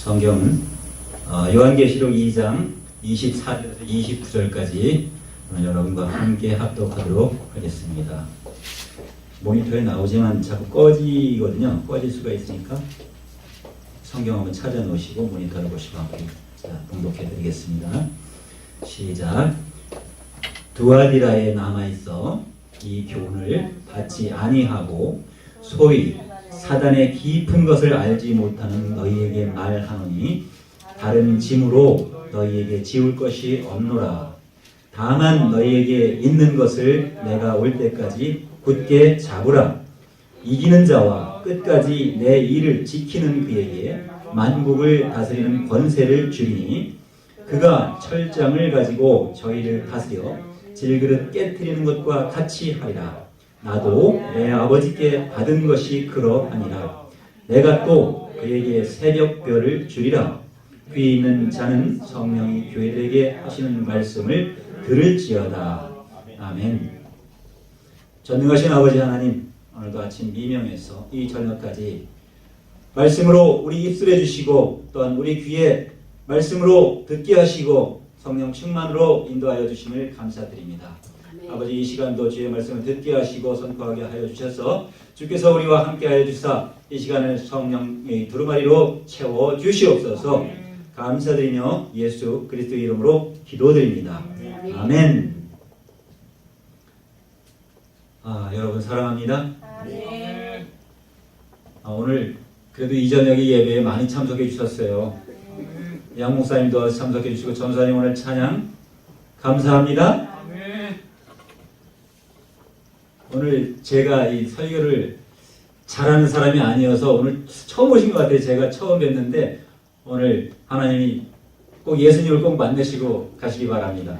성경은 요한계시록 2장 24절에서 29절까지 여러분과 함께 합독하도록 하겠습니다. 모니터에 나오지만 자꾸 꺼지거든요. 꺼질 수가 있으니까 성경 한번 찾아 놓으시고 모니터를 보시고 함께 봉독해 드리겠습니다. 시작. 두아디라에 남아있어 이 교훈을 받지 아니하고 소위 사단의 깊은 것을 알지 못하는 너희에게 말하노니 다른 짐으로 너희에게 지울 것이 없노라. 다만 너희에게 있는 것을 내가 올 때까지 굳게 잡으라. 이기는 자와 끝까지 내 일을 지키는 그에게 만국을 다스리는 권세를 주리니 그가 철장을 가지고 저희를 다스려 질그릇 깨트리는 것과 같이 하리라. 나도 내 아버지께 받은 것이 그러하니라. 내가 또 그에게 새벽별을 주리라. 귀 있는 자는 성령이 교회들에게 하시는 말씀을 들을지어다. 아멘. 전능하신 아버지 하나님, 오늘도 아침 미명에서 이 저녁까지 말씀으로 우리 입술해 주시고 또한 우리 귀에 말씀으로 듣게 하시고 성령 충만으로 인도하여 주심을 감사드립니다. 아버지, 이 시간도 주의 말씀을 듣게 하시고 선포하게 하여 주셔서 주께서 우리와 함께 하여 주사 이 시간을 성령의 두루마리로 채워 주시옵소서. 감사드리며 예수 그리스도 이름으로 기도드립니다. 아멘. 여러분 사랑합니다. 오늘 그래도 이 저녁에 예배에 많이 참석해 주셨어요. 양 목사님도 참석해 주시고 전사님 오늘 찬양 감사합니다. 오늘 제가 이 설교를 잘하는 사람이 아니어서 오늘 처음 오신 것 같아요. 제가 처음 뵀는데 오늘 하나님이 꼭 예수님을 꼭 만나시고 가시기 바랍니다.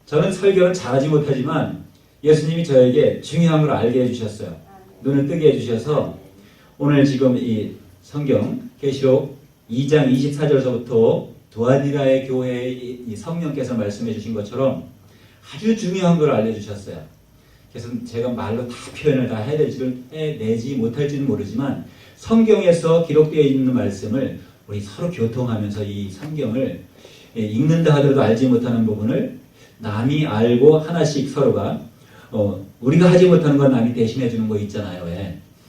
저는 설교는 잘하지 못하지만 예수님이 저에게 중요한 걸 알게 해주셨어요. 눈을 뜨게 해주셔서 오늘 지금 이 성경 계시록 2장 24절서부터 두아디라의 교회에 이 성령께서 말씀해 주신 것처럼 아주 중요한 걸 알려주셨어요. 그래서 제가 말로 다 표현을 다 해내지 못할지는 모르지만 성경에서 기록되어 있는 말씀을 우리 서로 교통하면서 이 성경을 읽는다 하더라도 알지 못하는 부분을 남이 알고 하나씩 서로가 우리가 하지 못하는 건 남이 대신해 주는 거 있잖아요.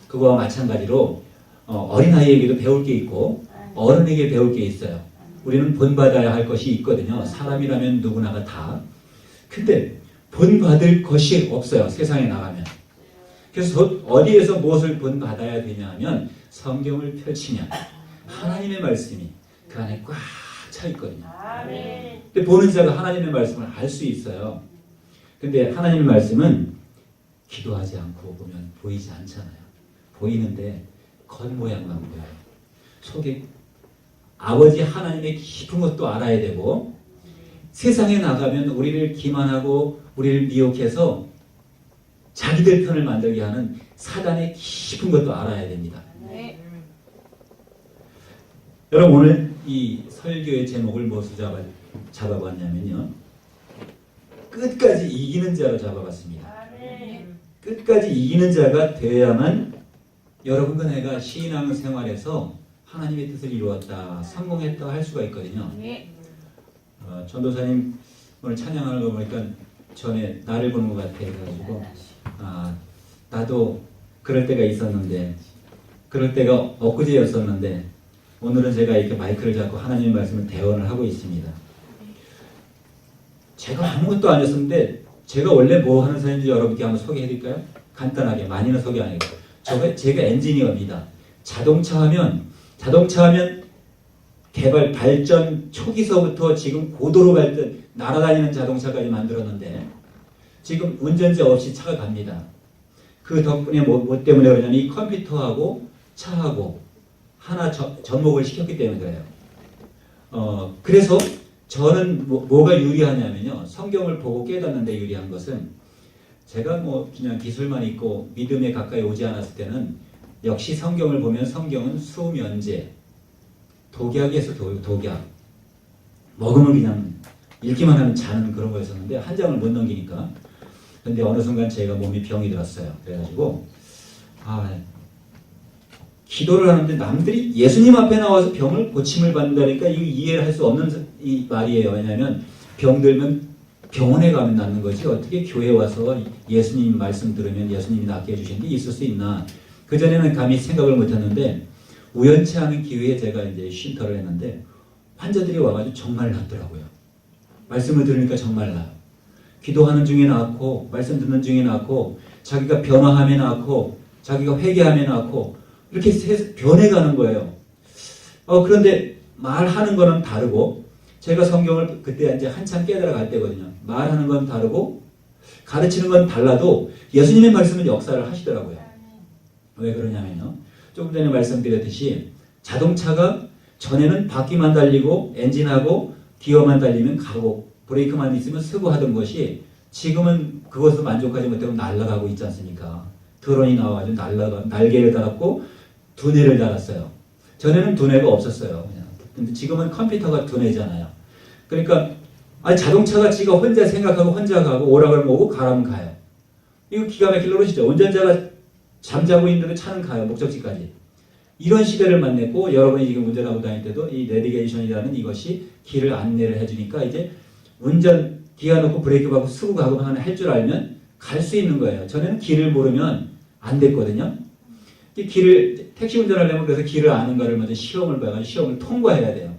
그거와 마찬가지로 어린아이에게도 배울 게 있고 어른에게 배울 게 있어요. 우리는 본받아야 할 것이 있거든요. 사람이라면 누구나가 다. 근데 본받을 것이 없어요. 세상에 나가면. 그래서 어디에서 무엇을 본받아야 되냐 하면 성경을 펼치면 하나님의 말씀이 그 안에 꽉 차 있거든요. 근데 보는 자가 하나님의 말씀을 알 수 있어요. 근데 하나님의 말씀은 기도하지 않고 보면 보이지 않잖아요. 보이는데 겉모양만 보여요. 속에 아버지 하나님의 깊은 것도 알아야 되고 세상에 나가면 우리를 기만하고 우리를 미혹해서 자기들 편을 만들게 하는 사단의 깊은 것도 알아야 됩니다. 여러분, 오늘 이 설교의 제목을 무엇으로 잡아봤냐면요. 끝까지 이기는 자로 잡아봤습니다. 끝까지 이기는 자가 되어야만 여러분과 내가 신앙 생활에서 하나님의 뜻을 이루었다, 성공했다 할 수가 있거든요. 전도사님 오늘 찬양하는 거 보니까 전에 나를 보는 것 같아 가지고 나도 그럴 때가 있었는데 그럴 때가 엊그제였었는데 오늘은 제가 이렇게 마이크를 잡고 하나님의 말씀을 대언을 하고 있습니다. 제가 아무것도 아니었는데 제가 원래 뭐 하는 사람인지 여러분께 한번 소개해 드릴까요? 간단하게, 많이는 소개 안 해요. 제가 엔지니어입니다. 자동차 하면 개발 발전 초기서부터 지금 고도로 발전 날아다니는 자동차까지 만들었는데 지금 운전자 없이 차가 갑니다. 그 덕분에 뭐 때문에 그러냐면 이 컴퓨터하고 차하고 하나 접목을 시켰기 때문에 그래요. 그래서 저는 뭐가 유리하냐면요. 성경을 보고 깨닫는데 유리한 것은 제가 그냥 기술만 있고 믿음에 가까이 오지 않았을 때는 역시 성경을 보면 성경은 수면제 독약에서 독약. 먹으면 그냥 읽기만 하면 자는 그런 거였었는데 한 장을 못 넘기니까. 근데 어느 순간 제가 몸이 병이 들었어요. 그래가지고 기도를 하는데 남들이 예수님 앞에 나와서 병을 고침을 받는다니까 이거 이해를 할 수 없는 이 말이에요. 왜냐하면 병들면 병원에 가면 낫는 거지 어떻게 교회에 와서 예수님 말씀 들으면 예수님이 낫게 해주시는 게 있을 수 있나. 그전에는 감히 생각을 못했는데 우연치 않은 기회에 제가 이제 쉼터를 했는데 환자들이 와가지고 정말 낫더라고요. 말씀을 들으니까 정말 나아요. 기도하는 중에 나았고 말씀 듣는 중에 나았고 자기가 변화함에 나았고 자기가 회개함에 나았고 이렇게 변해가는 거예요. 그런데 말하는 거는 다르고 제가 성경을 그때 이제 한참 깨달아 갈 때거든요. 말하는 건 다르고 가르치는 건 달라도 예수님의 말씀은 역사를 하시더라고요. 왜 그러냐면요. 조금 전에 말씀드렸듯이 자동차가 전에는 바퀴만 달리고 엔진하고 기어만 달리면 가고 브레이크만 있으면 쓰고 하던 것이 지금은 그것을 만족하지 못하고 날아가고 있지 않습니까? 드론이 나와가지고 날개를 달았고 두뇌를 달았어요. 전에는 두뇌가 없었어요. 근데 지금은 컴퓨터가 두뇌잖아요. 그러니까 자동차가 지가 혼자 생각하고 혼자 가고 오라 그러면 오고 가라면 가요. 이거 기가 막힐 노릇이죠. 운전자가 잠자고 있는데도 차는 가요. 목적지까지. 이런 시대를 만났고 여러분이 지금 운전하고 다닐 때도 이 내비게이션이라는 이것이 길을 안내를 해주니까 이제 운전 기어 놓고 브레이크 밟고 쓰고 가고 하는 할 줄 알면 갈 수 있는 거예요. 전에는 길을 모르면 안 됐거든요. 길을 택시 운전하려면 그래서 길을 아는 거를 먼저 시험을 봐가지고 시험을 통과해야 돼요.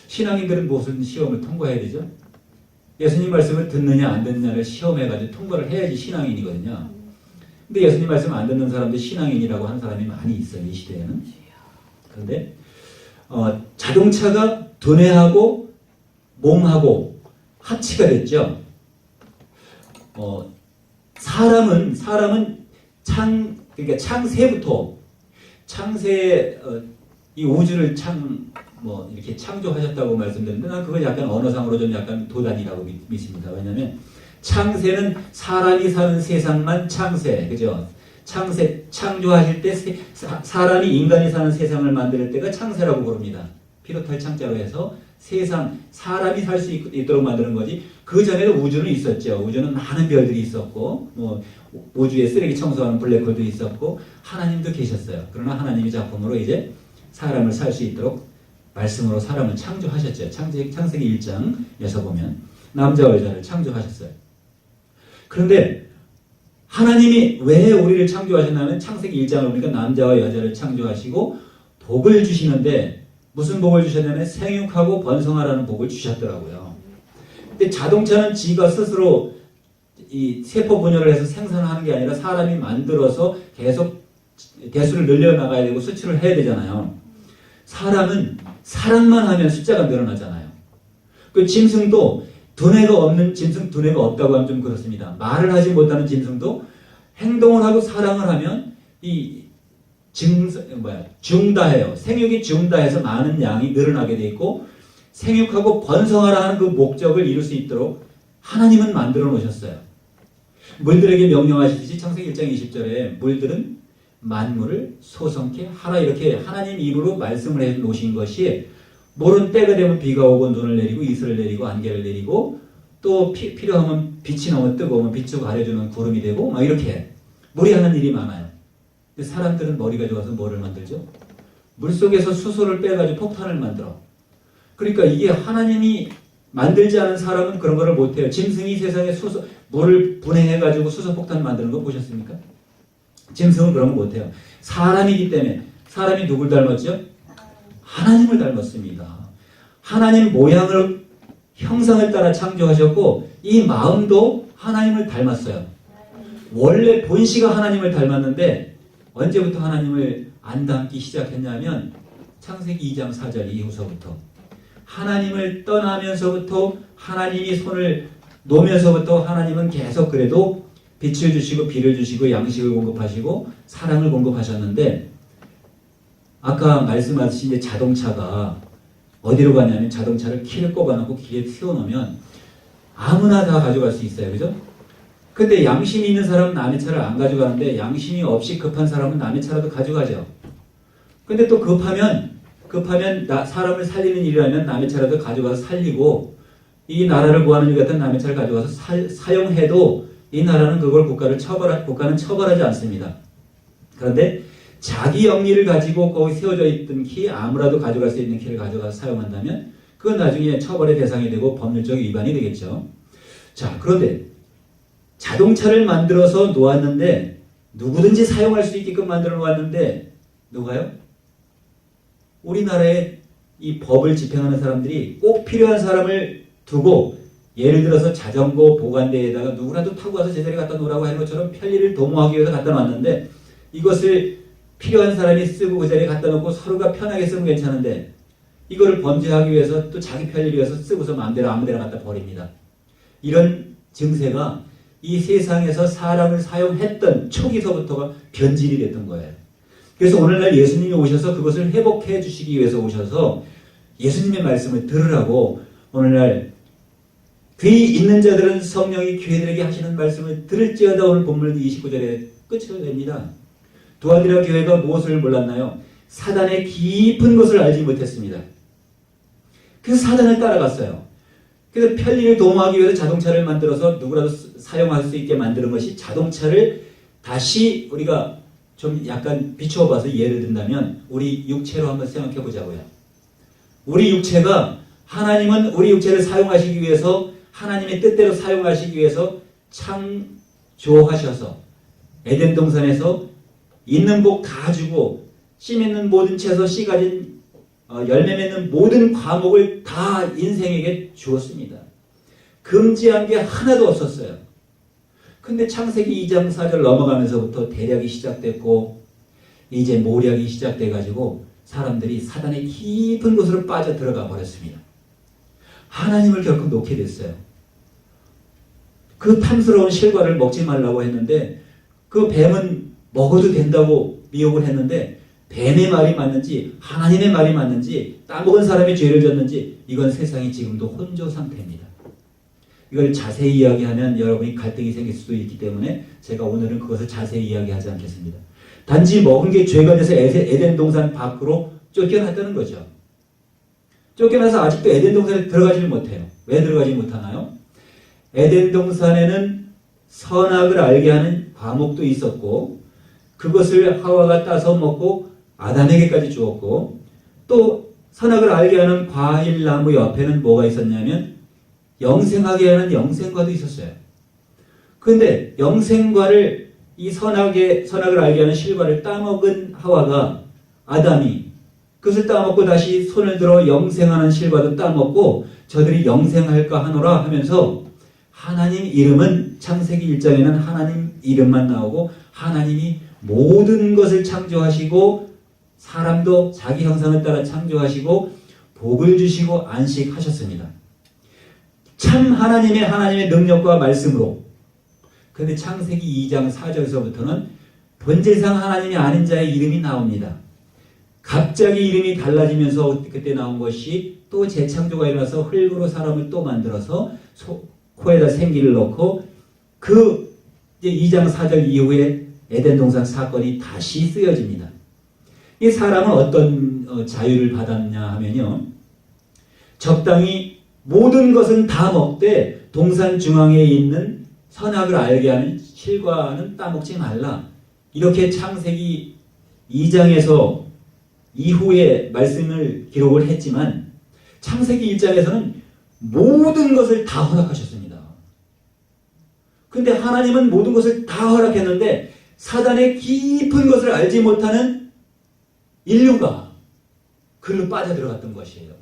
신앙인들은 무슨 시험을 통과해야 되죠? 예수님 말씀을 듣느냐 안 듣느냐를 시험해가지고 통과를 해야지 신앙인이거든요. 근데 예수님 말씀 안 듣는 사람들 신앙인이라고 하는 사람이 많이 있어요. 이 시대에는. 그런데 자동차가 두뇌하고 몸하고 합치가 됐죠. 사람은 그러니까 창세부터 이 우주를 이렇게 창조하셨다고 말씀드렸는데 난 그건 약간 언어상으로 좀 약간 도단이라고 믿습니다. 왜냐하면 창세는 사람이 사는 세상만 창세, 그죠? 창조하실 때 사람이 인간이 사는 세상을 만들 때가 창세라고 부릅니다. 피로탈 창자로 해서 사람이 살 수 있도록 만드는 거지. 그 전에도 우주는 있었죠. 우주는 많은 별들이 있었고, 우주에 쓰레기 청소하는 블랙홀도 있었고, 하나님도 계셨어요. 그러나 하나님의 작품으로 이제 사람을 살 수 있도록 말씀으로 사람을 창조하셨죠. 창세기 1장에서 보면 남자와 여자를 창조하셨어요. 그런데 하나님이 왜 우리를 창조하셨냐면 창세기 1장을 보니까 남자와 여자를 창조하시고 복을 주시는데 무슨 복을 주셨냐면 생육하고 번성하라는 복을 주셨더라고요. 근데 자동차는 지가 스스로 이 세포 분열을 해서 생산하는 게 아니라 사람이 만들어서 계속 대수를 늘려나가야 되고 수출을 해야 되잖아요. 사람은 사랑만 하면 숫자가 늘어나잖아요. 그 짐승도 두뇌가 없는 짐승, 두뇌가 없다고 하면 좀 그렇습니다. 말을 하지 못하는 짐승도 행동을 하고 사랑을 하면 증다해요. 생육이 증다해서 많은 양이 늘어나게 돼 있고 생육하고 번성하라 하는 그 목적을 이룰 수 있도록 하나님은 만들어 놓으셨어요. 물들에게 명령하시듯이 창세기 1장 20절에 물들은 만물을 소성케 하라 이렇게 하나님 입으로 말씀을 해 놓으신 것이 모른 때가 되면 비가 오고 눈을 내리고 이슬을 내리고 안개를 내리고 또 필요하면 빛이 너무 뜨거우면 빛을 가려주는 구름이 되고 막 이렇게 무리하는 일이 많아요. 근데 사람들은 머리가 좋아서 뭐를 만들죠? 물속에서 수소를 빼가지고 폭탄을 만들어. 그러니까 이게 하나님이 만들지 않은 사람은 그런 거를 못해요. 짐승이 세상에 물을 분해해가지고 수소폭탄 만드는 거 보셨습니까? 짐승은 그런 거 못해요. 사람이기 때문에. 사람이 누굴 닮았죠? 하나님을 닮았습니다. 하나님 모양을 형상을 따라 창조하셨고 이 마음도 하나님을 닮았어요. 원래 본시가 하나님을 닮았는데 언제부터 하나님을 안 닮기 시작했냐면 창세기 2장 4절 이후서부터 하나님을 떠나면서부터 하나님이 손을 놓으면서부터 하나님은 계속 그래도 빛을 주시고 비를 주시고 양식을 공급하시고 사랑을 공급하셨는데 아까 말씀하신 자동차가 어디로 가냐면 자동차를 키를 꼽아놓고 길에 세워놓으면 아무나 다 가져갈 수 있어요. 그죠? 근데 양심이 있는 사람은 남의 차를 안 가져가는데 양심이 없이 급한 사람은 남의 차라도 가져가죠. 근데 또 급하면 사람을 살리는 일이라면 남의 차라도 가져가서 살리고 이 나라를 구하는 일 같은 남의 차를 가져가서 사용해도 이 나라는 그걸 국가는 처벌하지 않습니다. 그런데 자기 영리를 가지고 거기 세워져 있던 키, 아무라도 가져갈 수 있는 키를 가져가서 사용한다면 그건 나중에 처벌의 대상이 되고 법률적 위반이 되겠죠. 자, 그런데 자동차를 만들어서 놓았는데 누구든지 사용할 수 있게끔 만들어 놓았는데 누가요? 우리나라의 이 법을 집행하는 사람들이 꼭 필요한 사람을 두고 예를 들어서 자전거 보관대에다가 누구라도 타고 가서 제자리에 갖다 놓으라고 하는 것처럼 편리를 도모하기 위해서 갖다 놨는데 이것을 필요한 사람이 쓰고 그 자리에 갖다 놓고 서로가 편하게 쓰면 괜찮은데 이거를 범죄하기 위해서 또 자기 편리를 위해서 쓰고서 마음대로 아무데나 갖다 버립니다. 이런 증세가 이 세상에서 사람을 사용했던 초기서부터가 변질이 됐던 거예요. 그래서 오늘날 예수님이 오셔서 그것을 회복해 주시기 위해서 오셔서 예수님의 말씀을 들으라고 오늘날 귀 있는 자들은 성령이 교회들에게 하시는 말씀을 들을지어다 오늘 본문 29절에 끝을 냅니다. 두아디라 교회가 무엇을 몰랐나요? 사단의 깊은 것을 알지 못했습니다. 그래서 사단을 따라갔어요. 그래서 편리를 도모하기 위해서 자동차를 만들어서 누구라도 사용할 수 있게 만드는 것이 자동차를 다시 우리가 좀 약간 비추어 봐서 예를 든다면 우리 육체로 한번 생각해 보자고요. 우리 육체가 하나님은 우리 육체를 사용하시기 위해서 하나님의 뜻대로 사용하시기 위해서 창조하셔서 에덴 동산에서 있는 복 다 주고 씨 맺는 모든 채소 씨 가진 열매 맺는 모든 과목을 다 인생에게 주었습니다. 금지한 게 하나도 없었어요. 근데 창세기 2장 4절 넘어가면서부터 대략이 시작됐고 이제 모략이 시작돼가지고 사람들이 사단의 깊은 곳으로 빠져 들어가 버렸습니다. 하나님을 결국 놓게 됐어요. 그 탐스러운 실과를 먹지 말라고 했는데 그 뱀은 먹어도 된다고 미혹을 했는데 뱀의 말이 맞는지 하나님의 말이 맞는지 따먹은 사람이 죄를 졌는지 이건 세상이 지금도 혼조 상태입니다. 이걸 자세히 이야기하면 여러분이 갈등이 생길 수도 있기 때문에 제가 오늘은 그것을 자세히 이야기하지 않겠습니다. 단지 먹은 게 죄가 돼서 에덴 동산 밖으로 쫓겨났다는 거죠. 쫓겨나서 아직도 에덴 동산에 들어가지를 못해요. 왜 들어가지 못하나요? 에덴 동산에는 선악을 알게 하는 과목도 있었고 그것을 하와가 따서 먹고 아담에게까지 주었고 또 선악을 알게 하는 과일나무 옆에는 뭐가 있었냐면 영생하게 하는 영생과도 있었어요. 그런데 영생과를 이 선악을 알게 하는 실과를 따먹은 하와가 아담이 그것을 따먹고 다시 손을 들어 영생하는 실과도 따먹고 저들이 영생할까 하노라 하면서 하나님 이름은 창세기 1장에는 하나님 이름만 나오고 하나님이 모든 것을 창조하시고 사람도 자기 형상을 따라 창조하시고 복을 주시고 안식하셨습니다. 참 하나님의 능력과 말씀으로. 그런데 창세기 2장 4절에서부터는 본질상 하나님이 아닌 자의 이름이 나옵니다. 갑자기 이름이 달라지면서 그때 나온 것이 또 재창조가 일어나서 흙으로 사람을 또 만들어서 코에다 생기를 넣고 그 이제 2장 4절 이후에 에덴 동산 사건이 다시 쓰여집니다. 이 사람은 어떤 자유를 받았냐 하면요. 적당히 모든 것은 다 먹되 동산 중앙에 있는 선악을 알게 하는 실과는 따먹지 말라. 이렇게 창세기 2장에서 이후에 말씀을 기록을 했지만 창세기 1장에서는 모든 것을 다 허락하셨습니다. 근데 하나님은 모든 것을 다 허락했는데 사단의 깊은 것을 알지 못하는 인류가 그로 빠져들어갔던 것이에요.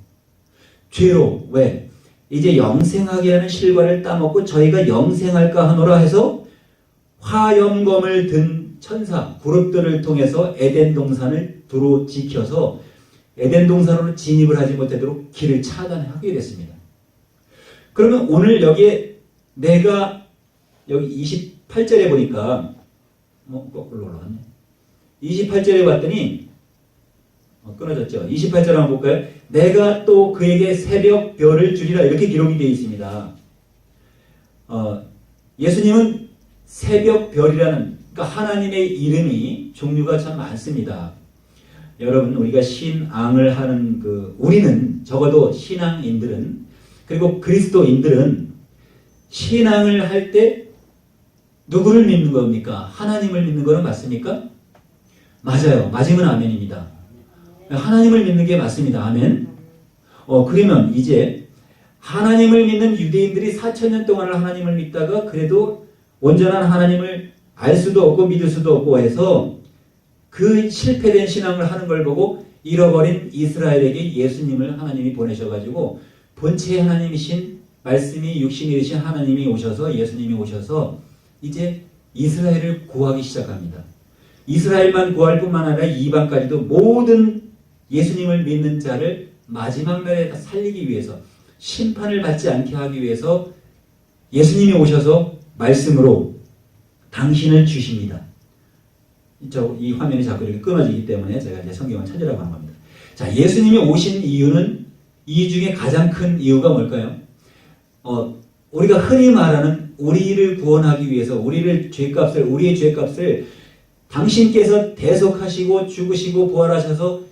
죄로. 왜? 이제 영생하게 하는 실과를 따먹고 저희가 영생할까 하노라 해서 화염검을 든 천사 그룹들을 통해서 에덴 동산을 두루 지켜서 에덴 동산으로 진입을 하지 못하도록 길을 차단하게 됐습니다. 그러면 오늘 여기에 내가 여기 28절에 보니까 거꾸로 올라갔네. 28절에 봤더니 끊어졌죠. 28절 한번 볼까요? 내가 또 그에게 새벽 별을 주리라 이렇게 기록이 되어 있습니다. 예수님은 새벽 별이라는 그러니까 하나님의 이름이 종류가 참 많습니다. 여러분 우리가 신앙을 하는 우리는 적어도 신앙인들은 그리고 그리스도인들은 신앙을 할 때 누구를 믿는 겁니까? 하나님을 믿는 거는 맞습니까? 맞아요. 맞으면 아멘입니다. 하나님을 믿는 게 맞습니다. 아멘. 그러면 이제 하나님을 믿는 유대인들이 4,000년 동안을 하나님을 믿다가 그래도 온전한 하나님을 알 수도 없고 믿을 수도 없고 해서 그 실패된 신앙을 하는 걸 보고 잃어버린 이스라엘에게 예수님을 하나님이 보내셔가지고 본체 하나님이신 말씀이 육신이 되신 하나님이 오셔서 예수님이 오셔서 이제 이스라엘을 구하기 시작합니다. 이스라엘만 구할 뿐만 아니라 이방까지도 모든 예수님을 믿는 자를 마지막 날에 살리기 위해서 심판을 받지 않게 하기 위해서 예수님이 오셔서 말씀으로 당신을 주십니다. 이 화면이 자꾸 이렇게 끊어지기 때문에 제가 이제 성경을 찾으라고 하는 겁니다. 자, 예수님이 오신 이유는 이 중에 가장 큰 이유가 뭘까요? 우리가 흔히 말하는 우리를 구원하기 위해서 우리의 죄값을 당신께서 대속하시고 죽으시고 부활하셔서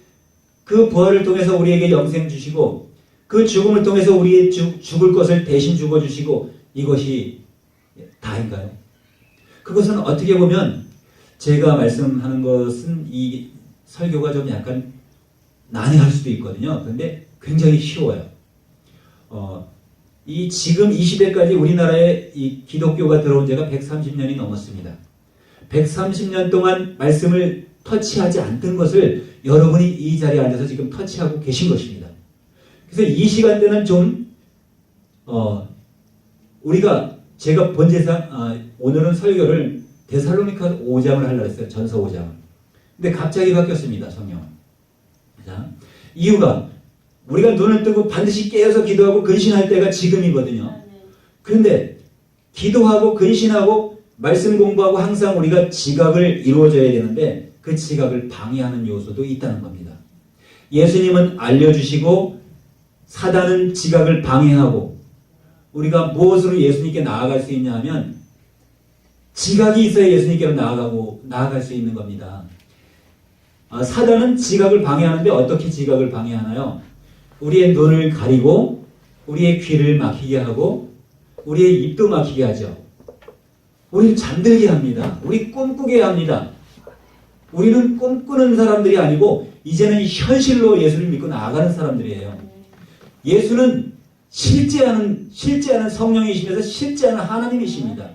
그 부활을 통해서 우리에게 영생 주시고 그 죽음을 통해서 우리의 죽을 것을 대신 죽어주시고 이것이 다인가요? 그것은 어떻게 보면 제가 말씀하는 것은 이 설교가 좀 약간 난해할 수도 있거든요. 그런데 굉장히 쉬워요. 이 지금 이 시대까지 우리나라에 이 기독교가 들어온 지가 130년이 넘었습니다. 130년 동안 말씀을 터치하지 않던 것을 여러분이 이 자리에 앉아서 지금 터치하고 계신 것입니다. 그래서 이 시간대는 좀 제가 본제상 오늘은 설교를 데살로니가 5장을 하려고 했어요. 전서 5장. 근데 갑자기 바뀌었습니다. 성경. 자, 이유가 우리가 눈을 뜨고 반드시 깨어서 기도하고 근신할 때가 지금이거든요. 그런데 기도하고 근신하고 말씀 공부하고 항상 우리가 지각을 이루어져야 되는데 그 지각을 방해하는 요소도 있다는 겁니다. 예수님은 알려주시고 사단은 지각을 방해하고 우리가 무엇으로 예수님께 나아갈 수 있냐 하면 지각이 있어야 예수님께로 나아갈 수 있는 겁니다. 사단은 지각을 방해하는데 어떻게 지각을 방해하나요? 우리의 눈을 가리고 우리의 귀를 막히게 하고 우리의 입도 막히게 하죠. 우리를 잠들게 합니다. 우리 꿈꾸게 합니다. 우리는 꿈꾸는 사람들이 아니고 이제는 현실로 예수를 믿고 나아가는 사람들이에요. 예수는 실제하는 성령이시면서 실제하는 하나님이십니다.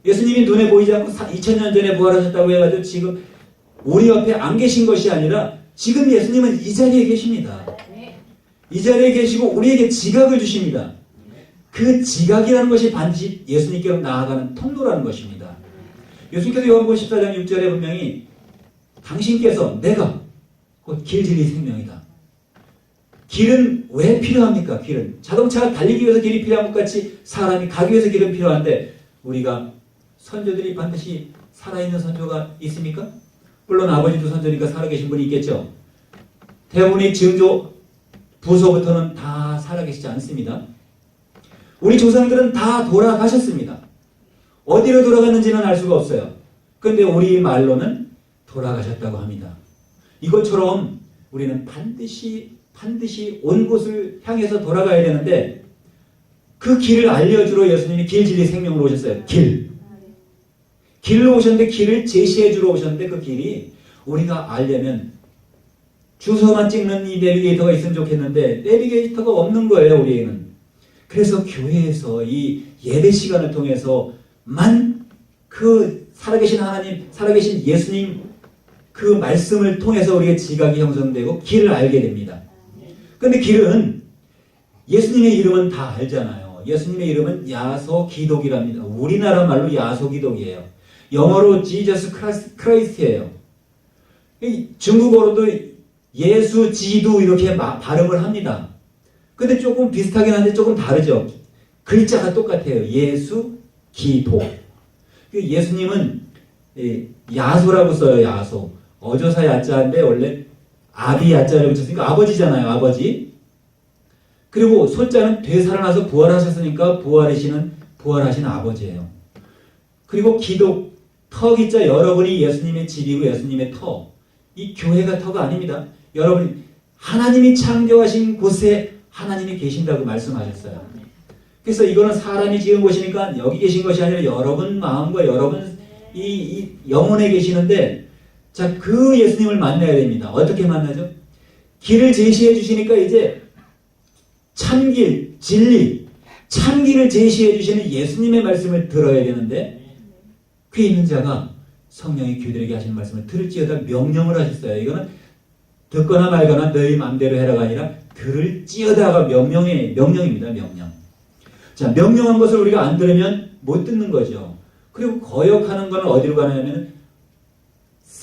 예수님이 눈에 보이지 않고 2000년 전에 부활하셨다고 해가지고 지금 우리 옆에 안 계신 것이 아니라 지금 예수님은 이 자리에 계십니다. 이 자리에 계시고 우리에게 지각을 주십니다. 그 지각이라는 것이 반드시 예수님께로 나아가는 통로라는 것입니다. 예수님께서 요한복음 14장 6절에 분명히 당신께서 내가 곧 길 진리 생명이다. 길은 왜 필요합니까? 길은 자동차가 달리기 위해서 길이 필요한 것 같이 사람이 가기 위해서 길은 필요한데 우리가 선조들이 반드시 살아있는 선조가 있습니까? 물론 아버지도 선조니까 살아계신 분이 있겠죠. 대부분의 증조 부서부터는 다 살아계시지 않습니다. 우리 조상들은 다 돌아가셨습니다. 어디로 돌아갔는지는 알 수가 없어요. 그런데 우리 말로는 돌아가셨다고 합니다. 이것처럼 우리는 반드시 온 곳을 향해서 돌아가야 되는데 그 길을 알려주러 예수님이 길, 진리, 생명으로 오셨어요. 길로 오셨는데 길을 제시해 주러 오셨는데 그 길이 우리가 알려면 주소만 찍는 이 내비게이터가 있으면 좋겠는데 내비게이터가 없는 거예요. 우리에는. 그래서 교회에서 이 예배 시간을 통해서만 그 살아계신 하나님, 살아계신 예수님 그 말씀을 통해서 우리의 지각이 형성되고 길을 알게 됩니다. 그런데 길은 예수님의 이름은 다 알잖아요. 예수님의 이름은 야소기독이랍니다. 우리나라 말로 야소기독이에요. 영어로 Jesus Christ예요. 중국어로도 예수 지두 이렇게 발음을 합니다. 근데 조금 비슷하긴 한데 조금 다르죠. 글자가 똑같아요. 예수 기도. 예수님은 야소라고 써요. 야소. 어조사 야자인데 원래 아비 야자를 붙였으니까 아버지잖아요. 아버지. 그리고 소자는 되살아나서 부활하셨으니까 부활하신 아버지예요. 그리고 기독, 터기자 여러분이 예수님의 집이고 예수님의 터. 이 교회가 터가 아닙니다. 여러분 하나님이 창조하신 곳에 하나님이 계신다고 말씀하셨어요. 그래서 이거는 사람이 지은 곳이니까 여기 계신 것이 아니라 여러분 마음과 여러분 이 영혼에 계시는데 자, 그 예수님을 만나야 됩니다. 어떻게 만나죠? 길을 제시해 주시니까 이제 참길, 진리, 참길을 제시해 주시는 예수님의 말씀을 들어야 되는데 귀 있는 자가 성령이 귀들에게 하시는 말씀을 들을지어다 명령을 하셨어요. 이거는 듣거나 말거나 너희 마음대로 해라가 아니라 들을지어다가 명령입니다. 명령. 자, 명령한 것을 우리가 안 들으면 못 듣는 거죠. 그리고 거역하는 건 어디로 가냐면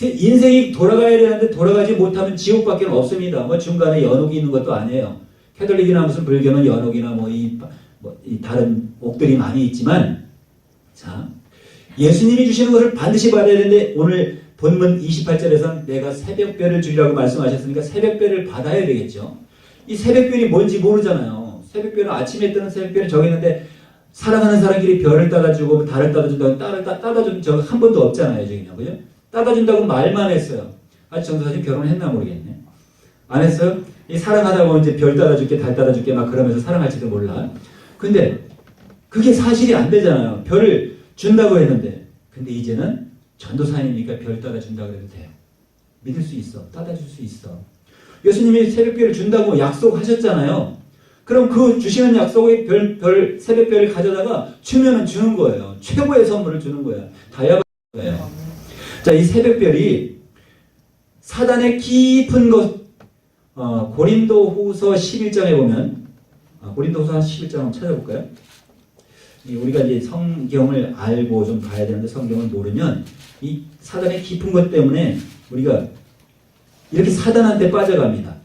인생이 돌아가야 되는데 돌아가지 못하면 지옥밖에 없습니다. 뭐 중간에 연옥이 있는 것도 아니에요. 캐톨릭이나 무슨 불교는 연옥이나 이 다른 옥들이 많이 있지만, 자, 예수님이 주시는 것을 반드시 받아야 되는데 오늘 본문 28절에서 내가 새벽별을 주리라고 말씀하셨으니까 새벽별을 받아야 되겠죠. 이 새벽별이 뭔지 모르잖아요. 새벽별은 아침에 뜨는 새벽별을 정했는데 사랑하는 사람끼리 별을 따다주고 달을 따다준다고 따다준 적 한 번도 없잖아요. 지금요. 그죠? 따다준다고 말만 했어요. 아직 전도사님 결혼했나 모르겠네. 안 했어요? 이 사랑하다 보면 이제 별 따다줄게, 달 따다줄게 막 그러면서 사랑할지도 몰라. 근데 그게 사실이 안 되잖아요. 별을 준다고 했는데. 근데 이제는 전도사님이니까 별 따다준다고 해도 돼요. 믿을 수 있어. 따다줄 수 있어. 예수님이 새벽별을 준다고 약속하셨잖아요. 그럼 그 주시는 약속의 새벽별을 가져다가 주면은 주는 거예요. 최고의 선물을 주는 거예요. 다이아받는 거예요. 자, 이 새벽별이 사단의 깊은 곳, 고린도후서 11장에 보면, 고린도후서 11장 한번 찾아볼까요? 우리가 이제 성경을 알고 좀 봐야 되는데 성경을 모르면 이 사단의 깊은 것 때문에 우리가 이렇게 사단한테 빠져갑니다.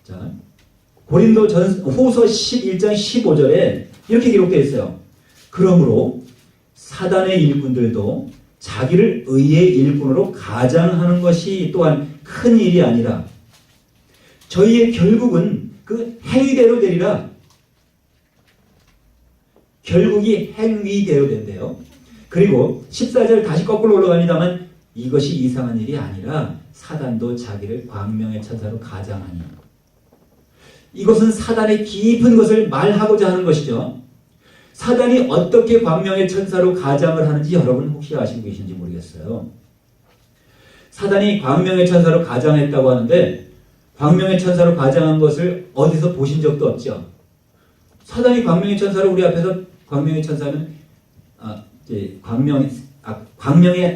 자, 고린도후서 11장 15절에 이렇게 기록되어 있어요. 그러므로 사단의 일꾼들도 자기를 의의 일꾼으로 가장하는 것이 또한 큰 일이 아니라 저희의 결국은 그 행위대로 되리라. 결국이 행위대로 된대요. 그리고 14절 다시 거꾸로 올라갑니다만 이것이 이상한 일이 아니라 사단도 자기를 광명의 천사로 가장하니. 이것은 사단의 깊은 것을 말하고자 하는 것이죠. 사단이 어떻게 광명의 천사로 가장을 하는지 여러분 혹시 아시고 계신지 모르겠어요. 사단이 광명의 천사로 가장했다고 하는데 광명의 천사로 가장한 것을 어디서 보신 적도 없죠. 사단이 광명의 천사로 우리 앞에서 광명의 천사는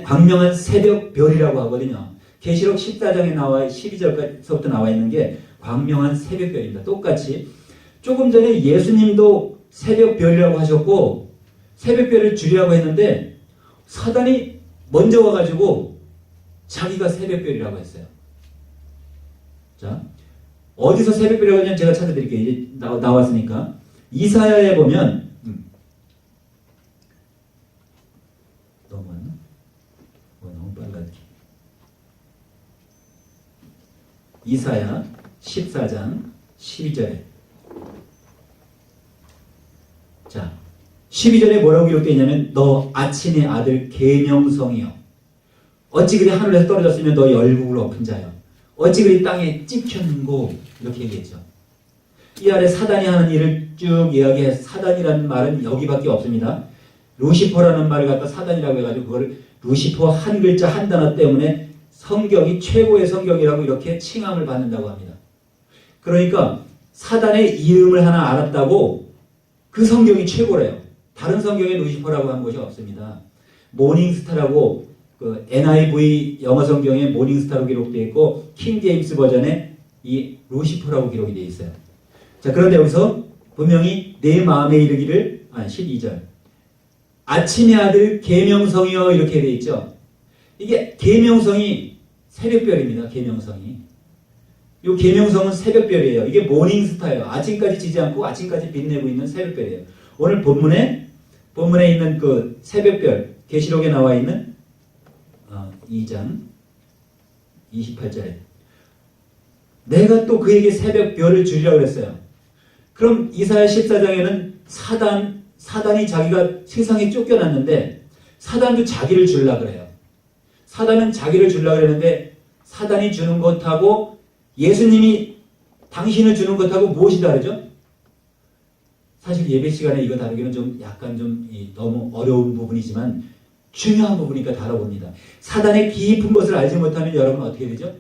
광명한 새벽별이라고 하거든요. 계시록 14장에 나와 12절부터 나와 있는 게 광명한 새벽별입니다. 똑같이 조금 전에 예수님도 새벽별이라고 하셨고 새벽별을 주려고 했는데 사단이 먼저 와가지고 자기가 새벽별이라고 했어요. 자, 어디서 새벽별이라고 하냐면 제가 찾아드릴게요. 이제 나왔으니까 이사야에 보면 넘어왔나? 너무 빨랐지. 이사야 14장 12절에 자, 12절에 뭐라고 기록되어 있냐면 너 아침의 아들 계명성이여 어찌 그리 하늘에서 떨어졌으면 너 열국을 엎은 자여 어찌 그리 땅에 찍혔는고 이렇게 얘기했죠. 이 아래 사단이 하는 일을 쭉 이야기해 사단이라는 말은 여기밖에 없습니다. 루시퍼라는 말을 갖다 사단이라고 해가지고 그걸 루시퍼 한 글자 한 단어 때문에 성경이 최고의 성경이라고 이렇게 칭함을 받는다고 합니다. 그러니까 사단의 이름을 하나 알았다고 그 성경이 최고래요. 다른 성경에 루시퍼라고 한 것이 없습니다. 모닝스타라고 그 NIV 영어 성경에 모닝스타로 기록되어 있고 킹 제임스 버전에 이 루시퍼라고 기록이 되어 있어요. 자, 그런데 여기서 분명히 내 마음에 이르기를 12절 아침의 아들 계명성이여 이렇게 되어 있죠. 이게 계명성이 새벽별입니다. 계명성이. 이 계명성은 새벽별이에요. 이게 모닝스타예요. 아침까지 지지 않고 아침까지 빛내고 있는 새벽별이에요. 오늘 본문에 있는 그 새벽별 계시록에 나와 있는 2장 28절에 내가 또 그에게 새벽별을 주리라고 그랬어요. 그럼 이사야 14장에는 사단이 자기가 세상에 쫓겨났는데 사단도 자기를 주려고 그래요. 사단은 자기를 주려고 그랬는데 사단이 주는 것하고 예수님이 당신을 주는 것하고 무엇이 다르죠? 사실 예배 시간에 이거 다루기는 좀 약간 좀 너무 어려운 부분이지만 중요한 부분이니까 다뤄봅니다. 사단의 깊은 것을 알지 못하면 여러분 어떻게 되죠?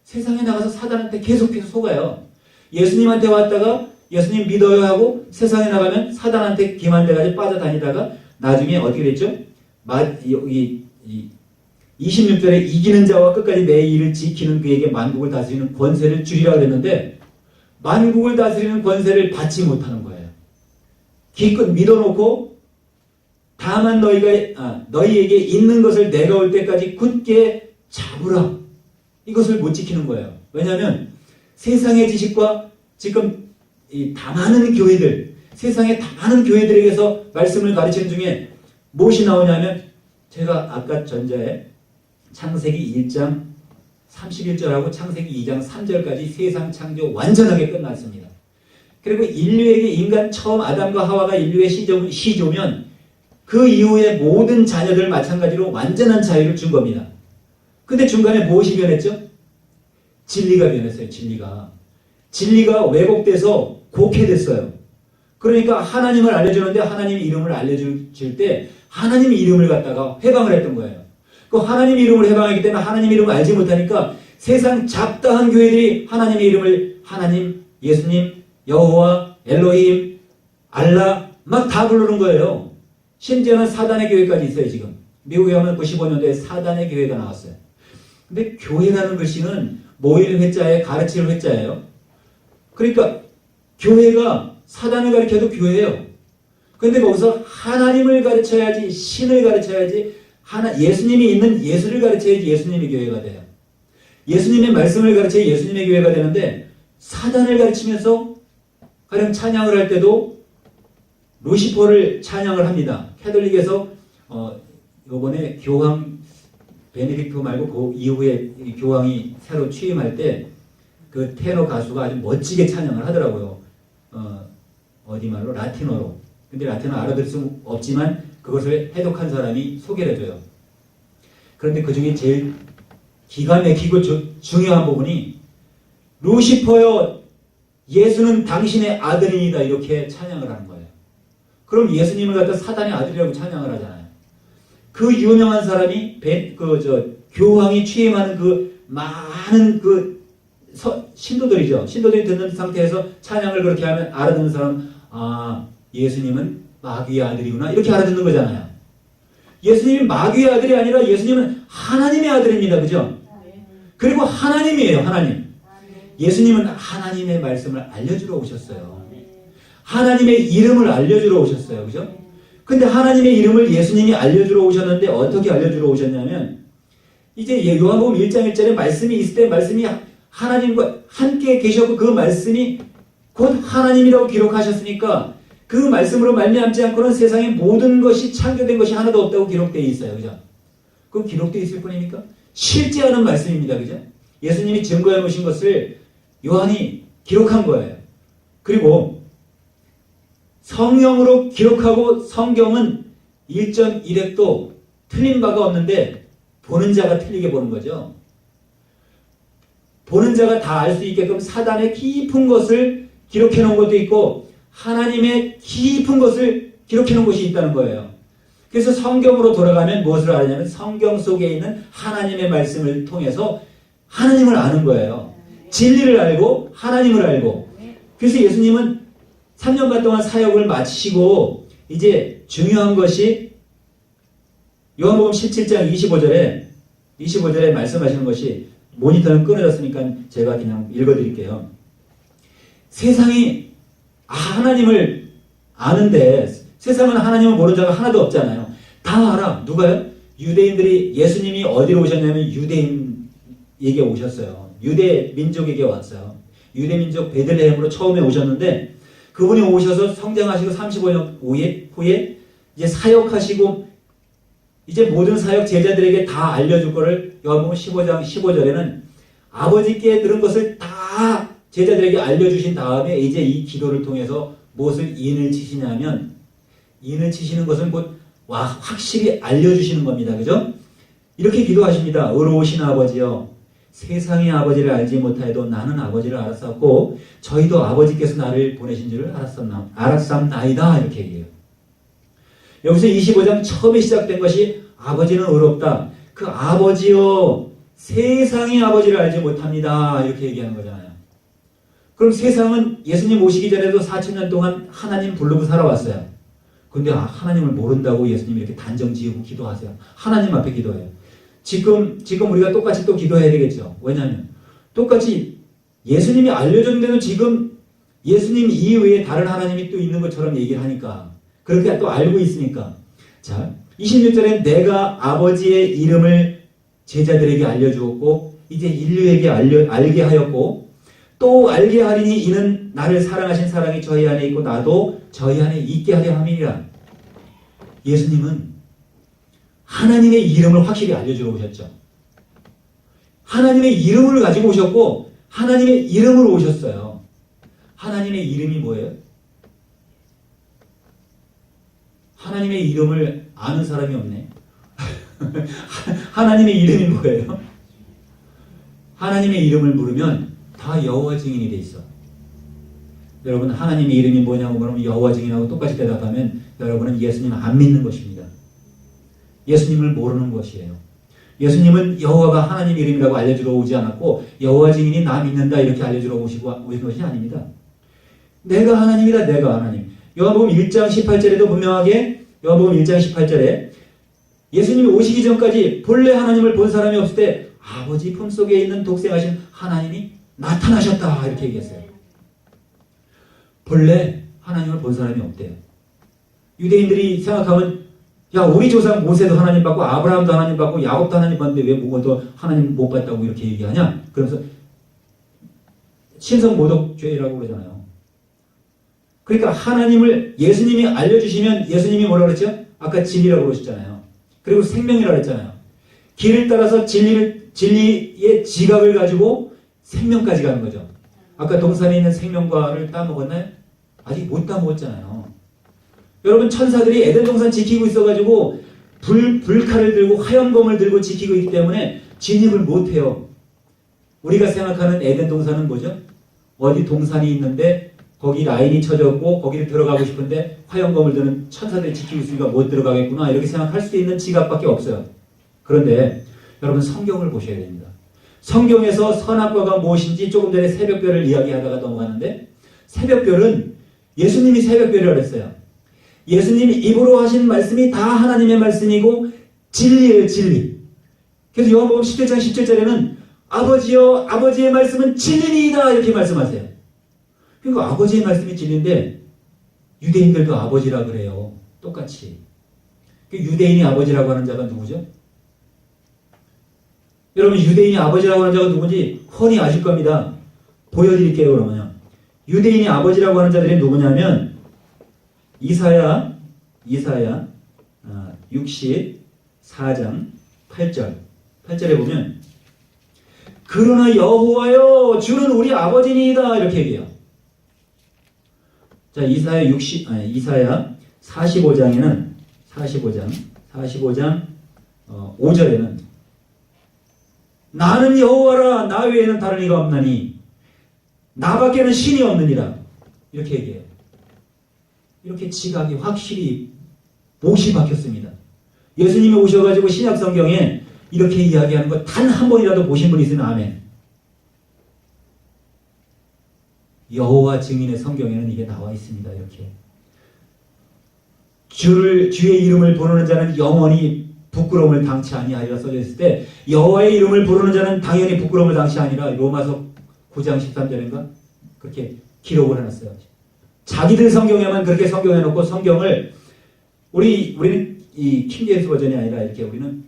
세상에 나가서 사단한테 계속해서 속아요. 예수님한테 왔다가 예수님 믿어요 하고 세상에 나가면 사단한테 기만돼가지고 빠져다니다가 나중에 어떻게 됐죠? 26절에 이기는 자와 끝까지 내 일을 지키는 그에게 만국을 다스리는 권세를 주리라 그랬는데 만국을 다스리는 권세를 받지 못하는 거예요. 기껏 믿어놓고 다만 너희에게 있는 것을 내가 올 때까지 굳게 잡으라. 이것을 못 지키는 거예요. 왜냐하면 세상의 지식과 지금 다 많은 교회들, 세상의 다 많은 교회들에게서 말씀을 가르치는 중에 무엇이 나오냐면 제가 아까 전자에 창세기 1장 31절하고 창세기 2장 3절까지 세상 창조 완전하게 끝났습니다. 그리고 인류에게 인간 처음 아담과 하와가 인류의 시조면 그 이후에 모든 자녀들 마찬가지로 완전한 자유를 준 겁니다. 근데 중간에 무엇이 변했죠? 진리가 변했어요. 진리가 왜곡돼서 곡해됐어요. 그러니까 하나님을 알려주는데 하나님 이름을 알려줄 때 하나님 이름을 갖다가 해방을 했던 거예요. 그 하나님 이름을 해방했기 때문에 하나님 이름을 알지 못하니까 세상 잡다한 교회들이 하나님의 이름을 하나님, 예수님, 여호와, 엘로힘, 알라 막 다 부르는 거예요. 심지어는 사단의 교회까지 있어요. 지금 미국에 가면 95년도에 사단의 교회가 나왔어요. 근데 교회라는 글씨는 모일 회자에 가르칠 회자예요. 그러니까 교회가 사단을 가르쳐도 교회예요. 그런데 거기서 하나님을 가르쳐야지, 신을 가르쳐야지, 예수님이 있는 예수를 가르쳐야지 예수님의 교회가 돼요. 예수님의 말씀을 가르쳐야 예수님의 교회가 되는데 사단을 가르치면서 가령 찬양을 할 때도 루시퍼를 찬양을 합니다. 캐톨릭에서 요번에 교황 베네딕토 말고 그 이후에 교황이 새로 취임할 때 그 테너 가수가 아주 멋지게 찬양을 하더라고요. 어디 말로? 라틴어로. 근데 라틴어 알아들 수 없지만 그것을 해독한 사람이 소개를 해줘요. 그런데 그 중에 제일 기가 막히고 중요한 부분이 루시퍼여 예수는 당신의 아들이다 이렇게 찬양을 하는 거예요. 그럼 예수님을 갖다 사단의 아들이라고 찬양을 하잖아요. 그 유명한 사람이 교황이 취임하는 그 많은 신도들이죠. 신도들이 듣는 상태에서 찬양을 그렇게 하면 알아듣는 사람 예수님은 마귀의 아들이구나 이렇게 알아듣는 거잖아요. 예수님이 마귀의 아들이 아니라 예수님은 하나님의 아들입니다. 그죠? 그리고 하나님이에요. 하나님. 예수님은 하나님의 말씀을 알려주러 오셨어요. 하나님의 이름을 알려주러 오셨어요. 그죠? 근데 하나님의 이름을 예수님이 알려주러 오셨는데 어떻게 알려주러 오셨냐면 이제 요한복음 1장 1절에 말씀이 있을 때 말씀이 하나님과 함께 계셨고 그 말씀이 곧 하나님이라고 기록하셨으니까 그 말씀으로 말미암지 않고는 세상의 모든 것이 창조된 것이 하나도 없다고 기록되어 있어요. 그죠? 그럼 기록되어 있을 뿐입니까? 실제하는 말씀입니다. 그죠? 예수님이 증거해 놓으신 것을 요한이 기록한 거예요. 그리고 성령으로 기록하고 성경은 1.1획도 틀린 바가 없는데 보는 자가 틀리게 보는 거죠. 보는 자가 다 알 수 있게끔 사단의 깊은 것을 기록해 놓은 것도 있고 하나님의 깊은 것을 기록해 놓은 것이 있다는 거예요. 그래서 성경으로 돌아가면 무엇을 알냐면 성경 속에 있는 하나님의 말씀을 통해서 하나님을 아는 거예요. 진리를 알고 하나님을 알고. 그래서 예수님은 3년간 동안 사역을 마치시고 이제 중요한 것이 요한복음 17장 25절에 말씀하시는 것이 모니터는 끊어졌으니까 제가 그냥 읽어드릴게요. 세상이 하나님을 아는데 세상은 하나님을 모르는 자가 하나도 없잖아요. 다 알아. 누가요? 유대인들이 예수님이 어디로 오셨냐면 유대인에게 오셨어요. 유대 민족에게 왔어요. 유대 민족 베들레헴으로 처음에 오셨는데 그분이 오셔서 성장하시고 35년 후에 이제 사역하시고 이제 모든 사역 제자들에게 다 알려줄 거를 요한복음 15장 15절에는 아버지께 들은 것을 다 제자들에게 알려주신 다음에 이제 이 기도를 통해서 무엇을 인을 치시냐면 인을 치시는 것은 곧 확실히 알려주시는 겁니다. 그죠? 이렇게 기도하십니다. 의로우신 아버지여 세상의 아버지를 알지 못하여도 나는 아버지를 알았었고 저희도 아버지께서 나를 보내신 줄을 알았삼나이다 이렇게 얘기해요. 여기서 25장 처음에 시작된 것이 아버지는 의롭다. 그 아버지요, 세상의 아버지를 알지 못합니다. 이렇게 얘기하는 거잖아요. 그럼 세상은 예수님 오시기 전에도 4,000년 동안 하나님 부르고 살아왔어요. 근데 하나님을 모른다고 예수님이 이렇게 단정 지으고 기도하세요. 하나님 앞에 기도해요. 지금 우리가 똑같이 또 기도해야 되겠죠. 왜냐하면 똑같이 예수님이 알려줬는데도 지금 예수님 이외에 다른 하나님이 또 있는 것처럼 얘기를 하니까, 그렇게 또 알고 있으니까. 자, 26절에 내가 아버지의 이름을 제자들에게 알려주었고 이제 인류에게 알게 하였고 또 알게 하리니 이는 나를 사랑하신 사랑이 저희 안에 있고 나도 저희 안에 있게 하려 함이니라. 예수님은 하나님의 이름을 확실히 알려주러 오셨죠. 하나님의 이름을 가지고 오셨고 하나님의 이름으로 오셨어요. 하나님의 이름이 뭐예요? 하나님의 이름을 아는 사람이 없네. 하나님의 이름이 뭐예요? 하나님의 이름을 물으면 다 여호와 증인이 돼 있어. 여러분, 하나님의 이름이 뭐냐고 그러면 여호와 증인하고 똑같이 대답하면 여러분은 예수님 안 믿는 것입니다. 예수님을 모르는 것이에요. 예수님은 여호와가 하나님 이름이라고 알려주러 오지 않았고 여호와 증인이 나 믿는다 이렇게 알려주러 오신 것이 아닙니다. 내가 하나님이다. 내가 하나님. 요한복음 1장 18절에도 분명하게, 요한복음 1장 18절에 예수님이 오시기 전까지 본래 하나님을 본 사람이 없을 때 아버지 품속에 있는 독생하신 하나님이 나타나셨다 이렇게 얘기했어요. 본래 하나님을 본 사람이 없대요. 유대인들이 생각하면 야, 우리 조상 모세도 하나님 봤고 아브라함도 하나님 봤고 야곱도 하나님 봤는데 왜 모고도 하나님 못 봤다고 이렇게 얘기하냐? 그러면서 신성모독죄라고 그러잖아요. 그러니까 하나님을 예수님이 알려주시면 예수님이 뭐라고 그랬죠? 아까 진리라고 그러셨잖아요. 그리고 생명이라고 했잖아요. 길을 따라서 진리의 지각을 가지고 생명까지 가는 거죠. 아까 동산에 있는 생명과를 따먹었나요? 아직 못 따먹었잖아요. 여러분, 천사들이 에덴 동산 지키고 있어가지고 불칼을 들고 화염검을 들고 지키고 있기 때문에 진입을 못해요. 우리가 생각하는 에덴 동산은 뭐죠? 어디 동산이 있는데 거기 라인이 쳐졌고 거기를 들어가고 싶은데 화염검을 드는 천사들이 지키고 있으니까 못 들어가겠구나 이렇게 생각할 수 있는 지각밖에 없어요. 그런데 여러분, 성경을 보셔야 됩니다. 성경에서 선악과가 무엇인지 조금 전에 새벽별을 이야기하다가 넘어갔는데, 새벽별은 예수님이 새벽별이라고 했어요. 예수님이 입으로 하신 말씀이 다 하나님의 말씀이고 진리예요, 진리. 그래서 요한복음 17장 17절에는 아버지여, 아버지의 말씀은 진리이다 이렇게 말씀하세요. 그러니까 아버지의 말씀이 진리인데 유대인들도 아버지라 그래요. 똑같이. 유대인이 아버지라고 하는 자가 누구죠? 여러분, 유대인이 아버지라고 하는 자가 누군지 훤히 아실 겁니다. 보여드릴게요. 그러면요. 유대인이 아버지라고 하는 자들이 누구냐면 이사야 64장 8절에 보면 그러나 여호와여 주는 우리 아버지니이다 이렇게 얘기해요. 자, 이사야 45장에는 45장 5절에는 나는 여호와라 나 외에는 다른 이가 없나니 나밖에는 신이 없느니라 이렇게 얘기해요. 이렇게 지각이 확실히 못이 박혔습니다. 예수님이 오셔가지고 신약 성경에 이렇게 이야기하는 거 단 한 번이라도 보신 분 있으면 아멘. 여호와 증인의 성경에는 이게 나와 있습니다. 이렇게 주의 이름을 부르는 자는 영원히 부끄러움을 당치 아니하리라 써져 있을 때 여호와의 이름을 부르는 자는 당연히 부끄러움을 당치 아니라 로마서 9장 13절인가 그렇게 기록을 해놨어요. 자기들 성경에만 그렇게 성경해놓고 성경을 우리는 이 킹제임스 버전이 아니라 이렇게 우리는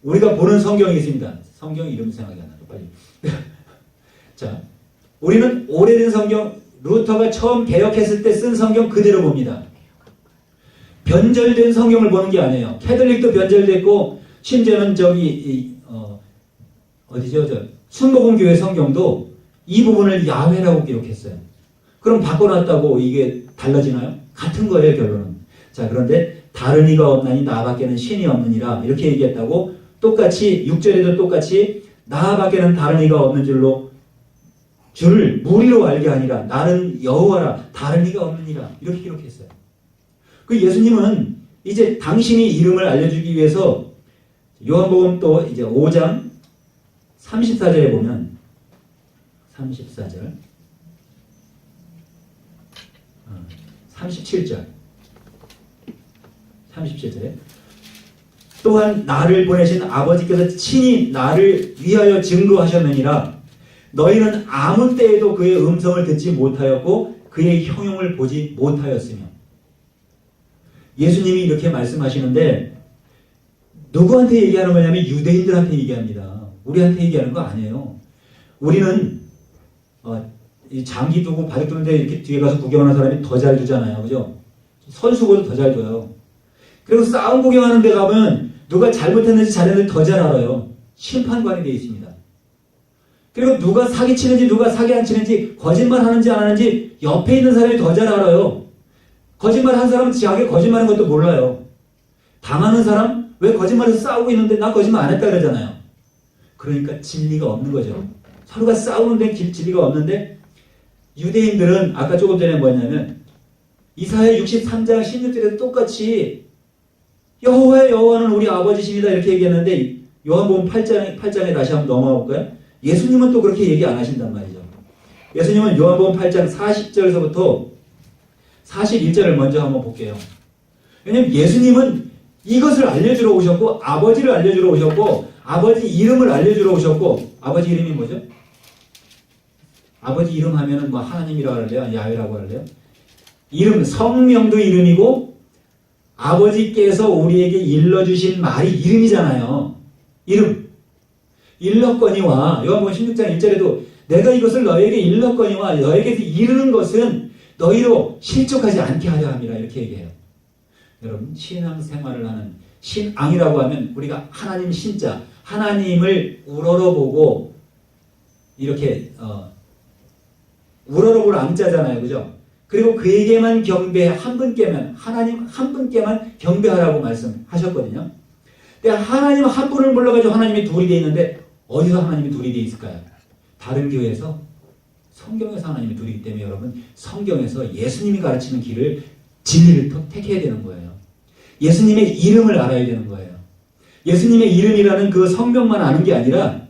우리가 보는 성경이 있습니다. 성경 이름 생각이 안 나요. 빨리. 자, 우리는 오래된 성경 루터가 처음 개역했을 때 쓴 성경 그대로 봅니다. 변절된 성경을 보는 게 아니에요. 캐톨릭도 변절됐고 심지어는 순복음교회 성경도 이 부분을 야훼라고 기록했어요. 그럼 바꿔놨다고 이게 달라지나요? 같은 거예요, 결론은. 자, 그런데 다른 이가 없나니 나밖에는 신이 없느니라 이렇게 얘기했다고 똑같이 6절에도 똑같이 나밖에는 다른 이가 없는 줄로 주를 무리로 알게 하니라 나는 여호와라 다른 이가 없느니라 이렇게 기록했어요. 그 예수님은 이제 당신이 이름을 알려주기 위해서 요한복음 또 이제 5장 34절에 보면 34절 37절 37절에 또한 나를 보내신 아버지께서 친히 나를 위하여 증거하셨느니라. 너희는 아무 때에도 그의 음성을 듣지 못하였고 그의 형용을 보지 못하였으며. 예수님이 이렇게 말씀하시는데 누구한테 얘기하는 거냐면 유대인들한테 얘기합니다. 우리한테 얘기하는 거 아니에요. 우리는 이 장기 두고 바둑 두는데 이렇게 뒤에 가서 구경하는 사람이 더 잘 두잖아요. 그죠? 선수보다 더 잘 둬요. 그리고 싸움 구경하는 데 가면 누가 잘못했는지 잘했는지 더 잘 알아요. 심판관이 되어 있습니다. 그리고 누가 사기치는지 누가 사기 안 치는지 거짓말 하는지 안 하는지 옆에 있는 사람이 더 잘 알아요. 거짓말 한 사람은 자기 거짓말하는 것도 몰라요. 당하는 사람 왜 거짓말해서 싸우고 있는데 나 거짓말 안 했다 그러잖아요. 그러니까 진리가 없는 거죠. 서로가 싸우는데 진리가 없는데 유대인들은 아까 조금 전에 뭐였냐면 이사야 63장 16절에도 똑같이 여호와는 우리 아버지십니다 이렇게 얘기했는데 요한복음 8장에 다시 한번 넘어가 볼까요? 예수님은 또 그렇게 얘기 안 하신단 말이죠. 예수님은 요한복음 8장 40절에서부터 41절을 먼저 한번 볼게요. 왜냐하면 예수님은 이것을 알려주러 오셨고 아버지를 알려주러 오셨고 아버지 이름을 알려주러 오셨고 아버지 이름이 뭐죠? 아버지 이름 하면은 뭐 하나님이라고 할래요? 야훼라고 할래요? 이름, 성명도 이름이고 아버지께서 우리에게 일러주신 말이 이름이잖아요. 이름. 일렀거니와 요한복음 16장 1절에도 내가 이것을 너에게 일렀거니와 너에게서 이르는 것은 너희로 실족하지 않게 하려 함이라 이렇게 얘기해요. 여러분 신앙생활을 하는 신앙이라고 하면 우리가 하나님 신자 하나님을 우러러보고 이렇게 우러러볼 앙자잖아요. 그죠? 그리고 그에게만 경배 한 분께만 하나님 한 분께만 경배하라고 말씀하셨거든요. 근데 하나님 한 분을 몰라가지고 하나님이 둘이 되어 있는데 어디서 하나님이 둘이 되어 있을까요? 다른 교회에서 성경에서 하나님이 둘이기 때문에 여러분 성경에서 예수님이 가르치는 길을 진리를 택해야 되는 거예요. 예수님의 이름을 알아야 되는 거예요. 예수님의 이름이라는 그 성명만 아는 게 아니라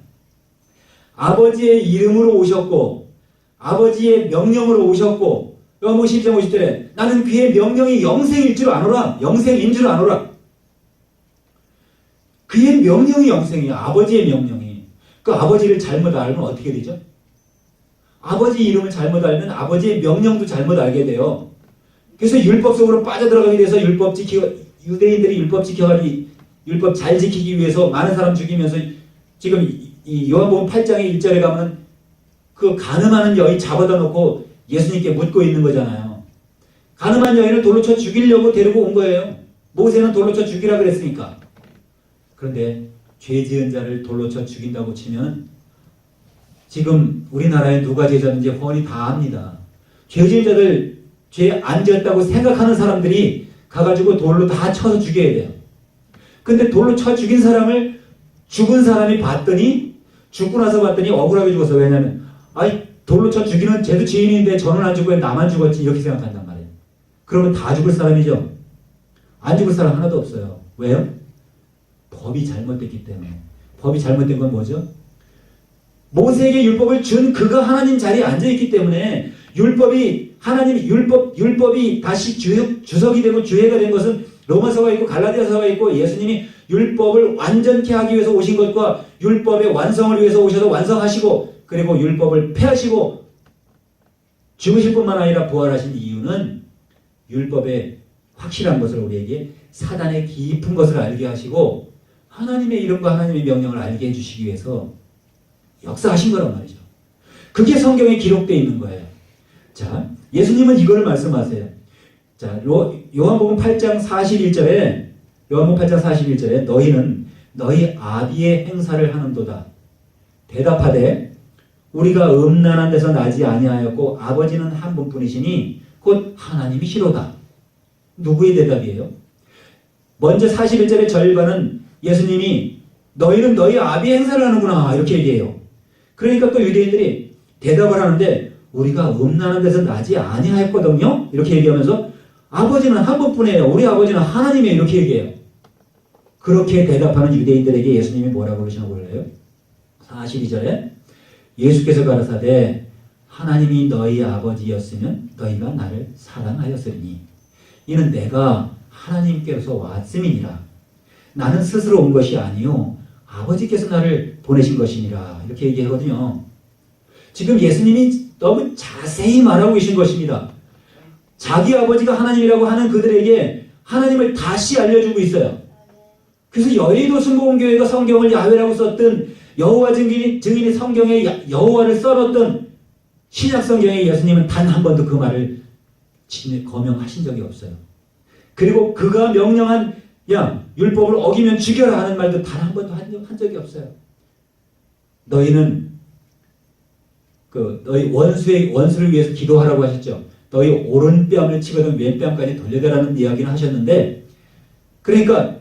아버지의 이름으로 오셨고 아버지의 명령으로 오셨고 요한복음 12장 50절에 나는 그의 명령이 영생일 줄 아노라. 영생인 줄 아노라. 그의 명령이 영생이에요. 아버지의 명령이. 그 아버지를 잘못 알면 어떻게 되죠? 아버지 이름을 잘못 알면 아버지의 명령도 잘못 알게 돼요. 그래서 율법 속으로 빠져들어가게 돼서 유대인들이 율법 지켜가기 율법 잘 지키기 위해서 많은 사람 죽이면서 지금 이 요한복음 8장의 1절에 가면 그 가늠하는 여인 잡아다 놓고 예수님께 묻고 있는 거잖아요. 가늠한 여인을 돌로 쳐 죽이려고 데리고 온 거예요. 모세는 돌로 쳐 죽이라 그랬으니까. 그런데 죄 지은 자를 돌로 쳐 죽인다고 치면 지금 우리나라에 누가 죄졌는지 훤히 다 압니다. 죄 지은 자들 죄 안 지었다고 생각하는 사람들이 가가지고 돌로 다 쳐서 죽여야 돼요. 근데 돌로 쳐 죽인 사람을 죽은 사람이 봤더니 죽고 나서 봤더니 억울하게 죽었어. 왜냐면 아이 돌로 쳐 죽이는 쟤도 죄인인데 저는 안 죽고 나만 죽었지 이렇게 생각한단 말이에요. 그러면 다 죽을 사람이죠. 안 죽을 사람 하나도 없어요. 왜요? 법이 잘못됐기 때문에. 법이 잘못된 건 뭐죠? 모세에게 율법을 준 그가 하나님 자리에 앉아있기 때문에 율법이 하나님 율법이 다시 주석이 되고 주회가 된 것은 로마서가 있고 갈라디아서가 있고 예수님이 율법을 완전케 하기 위해서 오신 것과 율법의 완성을 위해서 오셔서 완성하시고 그리고 율법을 폐하시고 죽으실 뿐만 아니라 부활하신 이유는 율법의 확실한 것을 우리에게 사단의 깊은 것을 알게 하시고 하나님의 이름과 하나님의 명령을 알게 해주시기 위해서 역사하신 거란 말이죠. 그게 성경에 기록되어 있는 거예요. 자, 예수님은 이걸 말씀하세요. 자, 요한복음 8장 41절에 너희는 너희 아비의 행사를 하는도다. 대답하되 우리가 음란한 데서 나지 아니하였고 아버지는 한 분뿐이시니 곧 하나님이시로다. 누구의 대답이에요? 먼저 41절의 절반은 예수님이 너희는 너희 아비의 행사를 하는구나 이렇게 얘기해요. 그러니까 또 유대인들이 대답을 하는데 우리가 음란한 데서 나지 아니하였거든요. 이렇게 얘기하면서 아버지는 한 분뿐이에요. 우리 아버지는 하나님이에요. 이렇게 얘기해요. 그렇게 대답하는 유대인들에게 예수님이 뭐라고 그러시나 몰라요? 42절에 예수께서 가라사대 하나님이 너희 아버지였으면 너희가 나를 사랑하였으리니 이는 내가 하나님께서 왔음이니라. 나는 스스로 온 것이 아니요 아버지께서 나를 보내신 것이니라. 이렇게 얘기하거든요. 지금 예수님이 너무 자세히 말하고 계신 것입니다. 자기 아버지가 하나님이라고 하는 그들에게 하나님을 다시 알려주고 있어요. 그래서 여의도 순복음교회가 성경을 야훼라고 썼던 여호와 증인이 성경에 여호와를 써놨던 신약 성경에 예수님은 단 한 번도 그 말을 거명하신 적이 없어요. 그리고 그가 명령한 야 율법을 어기면 죽여라 하는 말도 단 한 번도 한 적이 없어요. 너희는 너희 원수를 위해서 기도하라고 하셨죠. 너희 오른뺨을 치거든 왼뺨까지 돌려대라는 이야기를 하셨는데, 그러니까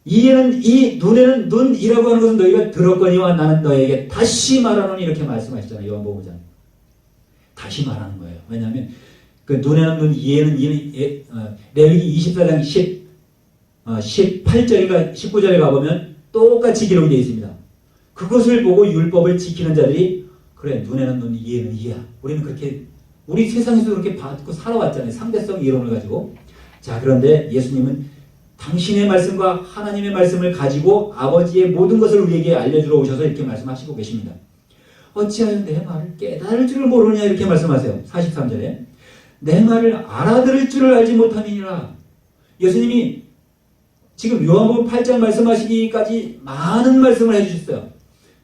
이에는 이 눈에는 눈이라고 하는 것은 너희가 들었거니와 나는 너희에게 다시 말하노니 이렇게 말씀하셨잖아요. 요한복음 5장. 다시 말하는 거예요. 왜냐하면 그 눈에는 눈, 이에는 이는 레위기 24장 18절인가 19절에 가보면 똑같이 기록이 되어 있습니다. 그것을 보고 율법을 지키는 자들이 그래 눈에는 눈, 이에는 이야. 우리는 그렇게 우리 세상에서 그렇게 받고 살아왔잖아요. 상대성 이론을 가지고. 자, 그런데 예수님은 당신의 말씀과 하나님의 말씀을 가지고 아버지의 모든 것을 우리에게 알려주러 오셔서 이렇게 말씀하시고 계십니다. 어찌하여 내 말을 깨달을 줄을 모르느냐 이렇게 말씀하세요. 43절에 내 말을 알아들을 줄을 알지 못함이니라. 예수님이 지금 요한복음 8장 말씀하시기까지 많은 말씀을 해주셨어요.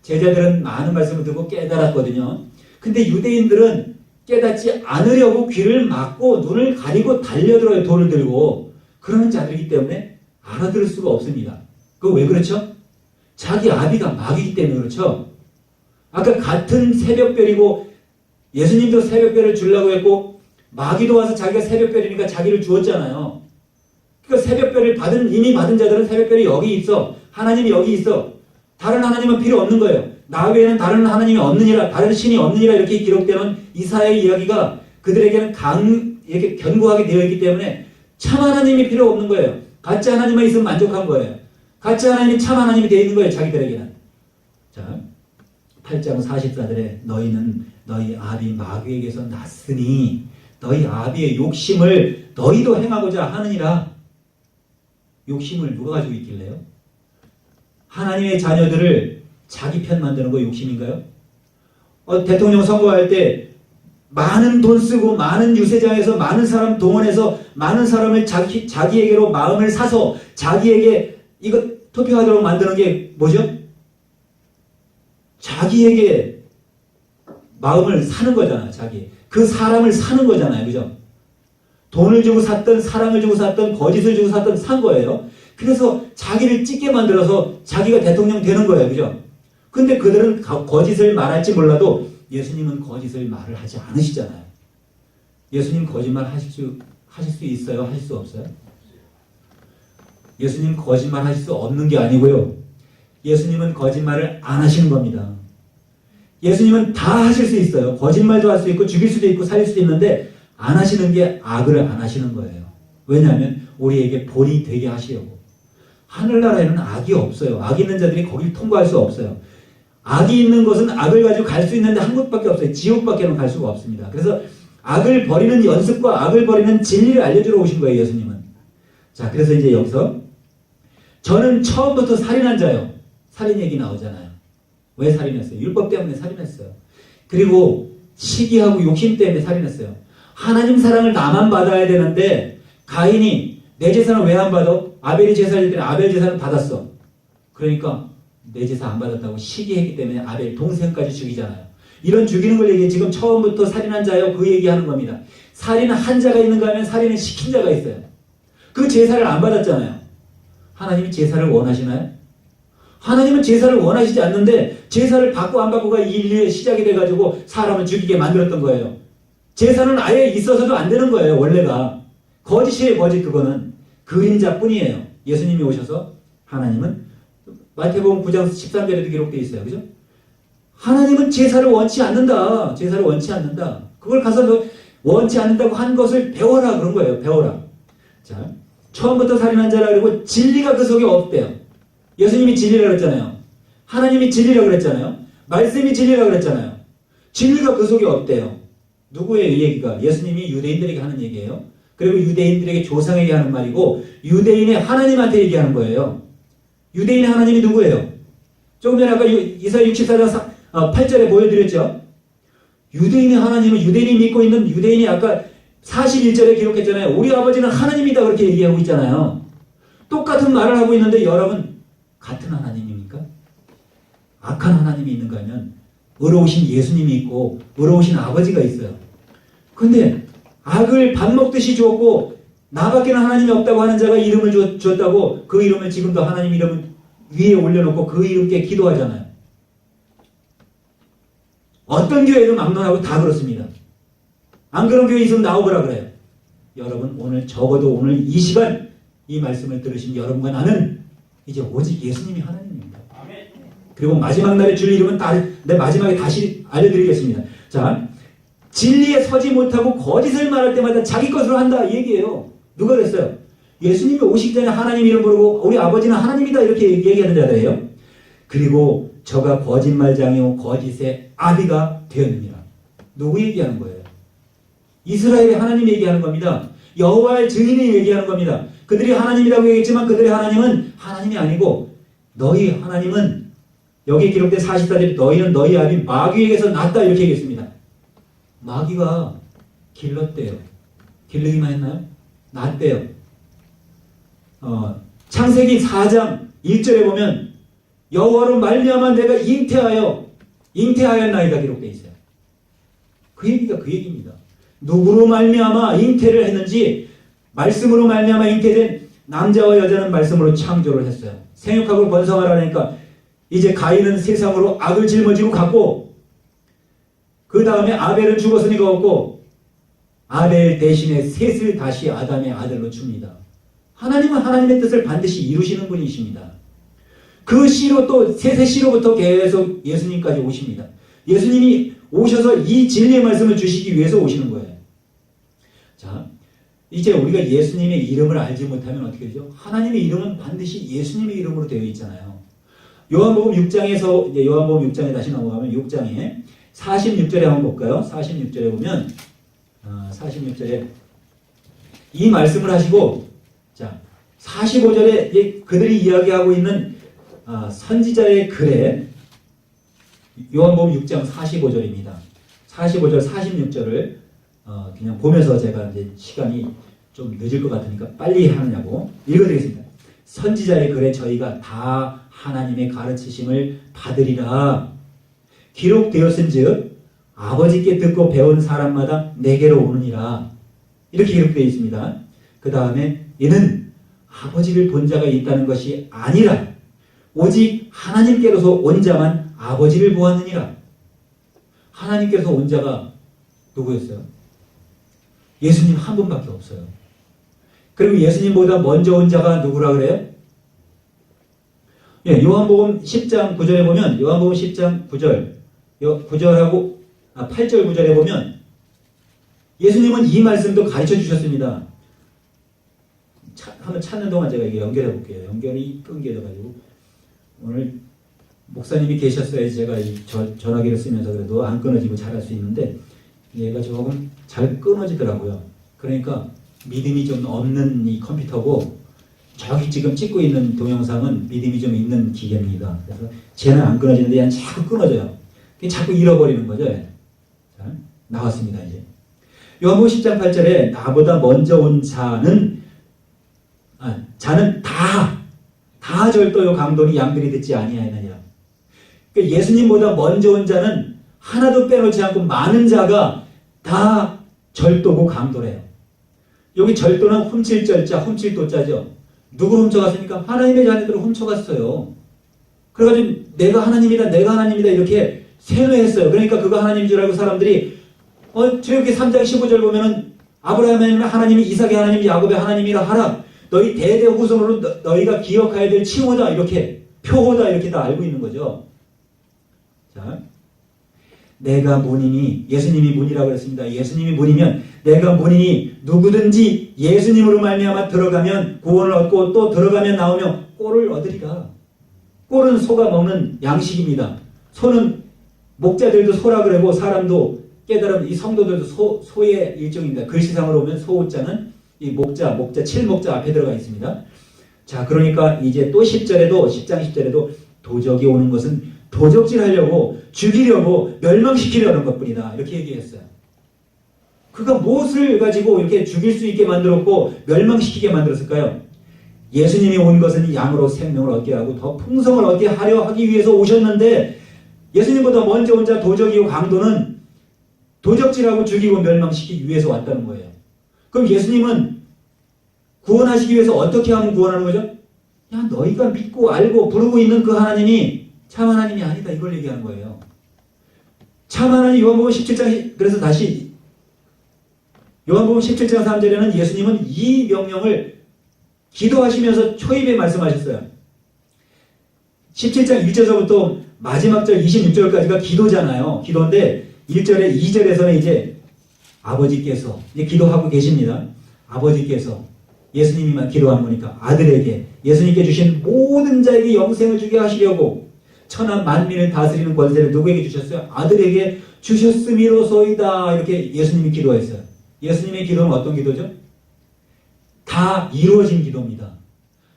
제자들은 많은 말씀을 듣고 깨달았거든요. 근데 유대인들은 깨닫지 않으려고 귀를 막고 눈을 가리고 달려들어요. 돌을 들고. 그러는 자들이기 때문에 알아들을 수가 없습니다. 그거 왜 그렇죠? 자기 아비가 마귀이기 때문에 그렇죠. 아까 같은 새벽별이고 예수님도 새벽별을 주려고 했고 마귀도 와서 자기가 새벽별이니까 자기를 주었잖아요. 그러니까 새벽별을 이미 받은 자들은 새벽별이 여기 있어. 하나님이 여기 있어. 다른 하나님은 필요 없는 거예요. 나 외에는 다른 하나님이 없느니라, 다른 신이 없느니라 이렇게 기록되는 이사야의 이야기가 그들에게는 이렇게 견고하게 되어 있기 때문에 참 하나님이 필요 없는 거예요. 가짜 하나님만 있으면 만족한 거예요. 가짜 하나님이 참 하나님이 되어 있는 거예요. 자기들에게는. 자, 8장 44절에 너희는 너희 아비 마귀에게서 났으니 너희 아비의 욕심을 너희도 행하고자 하느니라. 욕심을 누가 가지고 있길래요? 하나님의 자녀들을 자기 편 만드는 거 욕심인가요? 대통령 선거할 때 많은 돈 쓰고 많은 유세장에서 많은 사람 동원해서 많은 사람을 자기에게로 마음을 사서 자기에게 이거 투표하도록 만드는 게 뭐죠? 자기에게 마음을 사는 거잖아요. 그 사람을 사는 거잖아요. 그죠? 돈을 주고 샀던 사랑을 주고 샀던 거짓을 주고 샀던 산 거예요. 그래서 자기를 찍게 만들어서 자기가 대통령 되는 거예요. 그죠? 근데 그들은 거짓을 말할지 몰라도 예수님은 거짓을 말을 하지 않으시잖아요. 예수님 거짓말 하실 수 있어요? 하실 수 없어요? 예수님 거짓말 하실 수 없는 게 아니고요. 예수님은 거짓말을 안 하시는 겁니다. 예수님은 다 하실 수 있어요. 거짓말도 할 수 있고 죽일 수도 있고 살릴 수도 있는데 안 하시는 게 악을 안 하시는 거예요. 왜냐하면 우리에게 본이 되게 하시려고. 하늘나라에는 악이 없어요. 악이 있는 자들이 거길 통과할 수 없어요. 악이 있는 것은 악을 가지고 갈 수 있는데 한 곳밖에 없어요. 지옥밖에는 갈 수가 없습니다. 그래서 악을 버리는 연습과 악을 버리는 진리를 알려주러 오신 거예요. 예수님은. 자, 그래서 이제 여기서 저는 처음부터 살인한 자요. 살인 얘기 나오잖아요. 왜 살인했어요? 율법 때문에 살인했어요. 그리고 시기하고 욕심 때문에 살인했어요. 하나님 사랑을 나만 받아야 되는데 가인이 내 재산을 왜 안 받아? 아벨이 제사를 줄 때는 아벨 제사를 받았어. 그러니까 내 제사 안 받았다고 시기했기 때문에 아벨 동생까지 죽이잖아요. 이런 죽이는 걸 얘기해. 지금 처음부터 살인한 자요. 그 얘기하는 겁니다. 살인은 한 자가 있는가 하면 살인은 시킨 자가 있어요. 그 제사를 안 받았잖아요. 하나님이 제사를 원하시나요? 하나님은 제사를 원하시지 않는데 제사를 받고 안 받고가 이 인류의 시작이 돼가지고 사람을 죽이게 만들었던 거예요. 제사는 아예 있어서도 안 되는 거예요. 원래가. 거짓이에요. 거짓. 그거는 그림자뿐이에요. 예수님이 오셔서 하나님은 마태복음 9장 13절에도 기록되어 있어요. 그죠? 하나님은 제사를 원치 않는다. 제사를 원치 않는다. 그걸 가서 원치 않는다고 한 것을 배워라 그런 거예요. 배워라. 자, 처음부터 살인한 자라 그러고 진리가 그 속에 없대요. 예수님이 진리라 그랬잖아요. 하나님이 진리라 그랬잖아요. 말씀이 진리라 그랬잖아요. 진리가 그 속에 없대요. 누구의 이 얘기가? 예수님이 유대인들에게 하는 얘기예요. 그리고 유대인들에게 조상에게 하는 말이고 유대인의 하나님한테 얘기하는 거예요. 유대인의 하나님이 누구예요? 조금 전에 아까 이사야 64장 8절에 보여드렸죠. 유대인의 하나님은 유대인이 믿고 있는 유대인이 아까 41절에 기록했잖아요. 우리 아버지는 하나님이다 그렇게 얘기하고 있잖아요. 똑같은 말을 하고 있는데 여러분 같은 하나님입니까? 악한 하나님이 있는가 하면 의로우신 예수님이 있고 의로우신 아버지가 있어요. 근데 악을 밥 먹듯이 주었고 나밖에는 하나님이 없다고 하는 자가 이름을 줬다고 그 이름을 지금도 하나님 이름을 위에 올려놓고 그 이름께 기도하잖아요. 어떤 교회도 막론하고 다 그렇습니다. 안 그런 교회 있으면 나오거라 그래요. 여러분 오늘 적어도 오늘 이 시간 이 말씀을 들으신 여러분과 나는 이제 오직 예수님이 하나님입니다. 그리고 마지막 날에 줄 이름은 내 마지막에 다시 알려드리겠습니다. 자, 진리에 서지 못하고 거짓을 말할 때마다 자기 것으로 한다 이 얘기예요. 누가 그랬어요? 예수님이 오시기 전에 하나님 이름 부르고 우리 아버지는 하나님이다 이렇게 얘기하는 자들이에요. 그리고 저가 거짓말장이요 거짓의 아비가 되었느니라. 누구 얘기하는 거예요? 이스라엘의 하나님 얘기하는 겁니다. 여호와의 증인이 얘기하는 겁니다. 그들이 하나님이라고 얘기했지만 그들의 하나님은 하나님이 아니고 너희 하나님은 여기 기록된 44절에 너희는 너희 아비 마귀에게서 났다 이렇게 얘기했습니다. 마귀가 길렀대요. 기르기만 했나요? 났대요. 창세기 4장 1절에 보면 여호와로 말미암아 내가 잉태하였나이다 기록되어 있어요. 그 얘기가 그 얘기입니다. 누구로 말미암아 잉태를 했는지 말씀으로 말미암아 잉태된 남자와 여자는 말씀으로 창조를 했어요. 생육하고 번성하라니까 이제 가인은 세상으로 악을 짊어지고 갔고 그 다음에 아벨은 죽었으니까 없고 아벨 대신에 셋을 다시 아담의 아들로 줍니다. 하나님은 하나님의 뜻을 반드시 이루시는 분이십니다. 그 씨로 또 셋의 씨로부터 계속 예수님까지 오십니다. 예수님이 오셔서 이 진리의 말씀을 주시기 위해서 오시는 거예요. 자, 이제 우리가 예수님의 이름을 알지 못하면 어떻게 되죠? 하나님의 이름은 반드시 예수님의 이름으로 되어 있잖아요. 요한복음 6장에서 이제 요한복음 6장에 다시 넘어가면 6장에 46절에 한번 볼까요? 46절에 보면 46절에 이 말씀을 하시고 자 45절에 그들이 이야기하고 있는 선지자의 글에 요한복음 6장 45절입니다. 45절 46절을 그냥 보면서 제가 이제 시간이 좀 늦을 것 같으니까 빨리 하느냐고 읽어드리겠습니다. 선지자의 글에 저희가 다 하나님의 가르치심을 받으리라 기록되었은즉 아버지께 듣고 배운 사람마다 내게로 오느니라 이렇게 기록되어 있습니다. 그 다음에 이는 아버지를 본 자가 있다는 것이 아니라 오직 하나님께로서 온 자만 아버지를 보았느니라. 하나님께서 온 자가 누구였어요? 예수님 한 분밖에 없어요. 그리고 예수님보다 먼저 온 자가 누구라 그래요? 예, 요한복음 10장 9절에 보면 요한복음 10장 9절하고 8절 9절에 보면 예수님은 이 말씀도 가르쳐 주셨습니다. 한번 찾는 동안 제가 이게 연결해 볼게요. 연결이 끊겨져가지고 오늘 목사님이 계셨어야지 제가 이 전화기를 쓰면서 그래도 안 끊어지고 잘할 수 있는데 얘가 조금 잘 끊어지더라고요. 그러니까 믿음이 좀 없는 이 컴퓨터고 저기 지금 찍고 있는 동영상은 믿음이 좀 있는 기계입니다. 그래서 쟤는 안 끊어지는데 얘는 자꾸 끊어져요. 자꾸 잃어버리는 거죠. 자, 나왔습니다. 이제 요한복음 10장 8절에 나보다 먼저 온 자는 다 절도요 강도니 양들이 듣지 아니하느니라. 그러니까 예수님보다 먼저 온 자는 하나도 빼놓지 않고 많은 자가 다 절도고 강도래요. 여기 절도는 훔칠 절자, 훔칠 도자죠. 누구를 훔쳐갔습니까? 하나님의 자녀들을 훔쳐갔어요. 그래가지고 내가 하나님이다 이렇게 세뇌했어요. 그러니까 그가 하나님인 줄 알고 사람들이 저기 3장 15절 보면은 아브라함의 하나님이 이삭의 하나님, 야곱의 하나님이라 하라. 너희 대대 후손으로 너희가 기억해야 될 칭호다 이렇게 표호다 이렇게 다 알고 있는 거죠. 자, 내가 문이니, 예수님이 문이라고 그랬습니다. 예수님이 문이면 내가 문이니 누구든지 예수님으로 말미암아 들어가면 구원을 얻고 또 들어가면 나오면 꼴을 얻으리라. 꼴은 소가 먹는 양식입니다. 소는 목자들도 소라 그러고 사람도 깨달음 이 성도들도 소의 일종입니다. 글씨상으로 보면 소자는 이 목자, 칠목자 앞에 들어가 있습니다. 자, 그러니까 이제 또 10절에도 10장 10절에도 도적이 오는 것은 도적질하려고 죽이려고 멸망시키려는 것뿐이다. 이렇게 얘기했어요. 그가 무엇을 가지고 이렇게 죽일 수 있게 만들었고 멸망시키게 만들었을까요? 예수님이 온 것은 양으로 생명을 얻게 하고 더 풍성을 얻게 하려 하기 위해서 오셨는데 예수님보다 먼저 온 자 도적이고 강도는 도적질하고 죽이고 멸망시키기 위해서 왔다는 거예요. 그럼 예수님은 구원하시기 위해서 어떻게 하면 구원하는 거죠? 야, 너희가 믿고 알고 부르고 있는 그 하나님이 참 하나님이 아니다. 이걸 얘기하는 거예요. 참 하나님 요한복음 17장 그래서 다시 요한복음 17장 3절에는 예수님은 이 명령을 기도하시면서 초입에 말씀하셨어요. 17장 1절서부터 마지막 절 26절까지가 기도잖아요. 기도인데 1절에 2절에서는 이제 아버지께서 이제 기도하고 계십니다. 아버지께서 예수님이만 기도한 거니까 아들에게 예수님께 주신 모든 자에게 영생을 주게 하시려고 천하 만민을 다스리는 권세를 누구에게 주셨어요? 아들에게 주셨음이로소이다. 이렇게 예수님이 기도했어요. 예수님의 기도는 어떤 기도죠? 다 이루어진 기도입니다.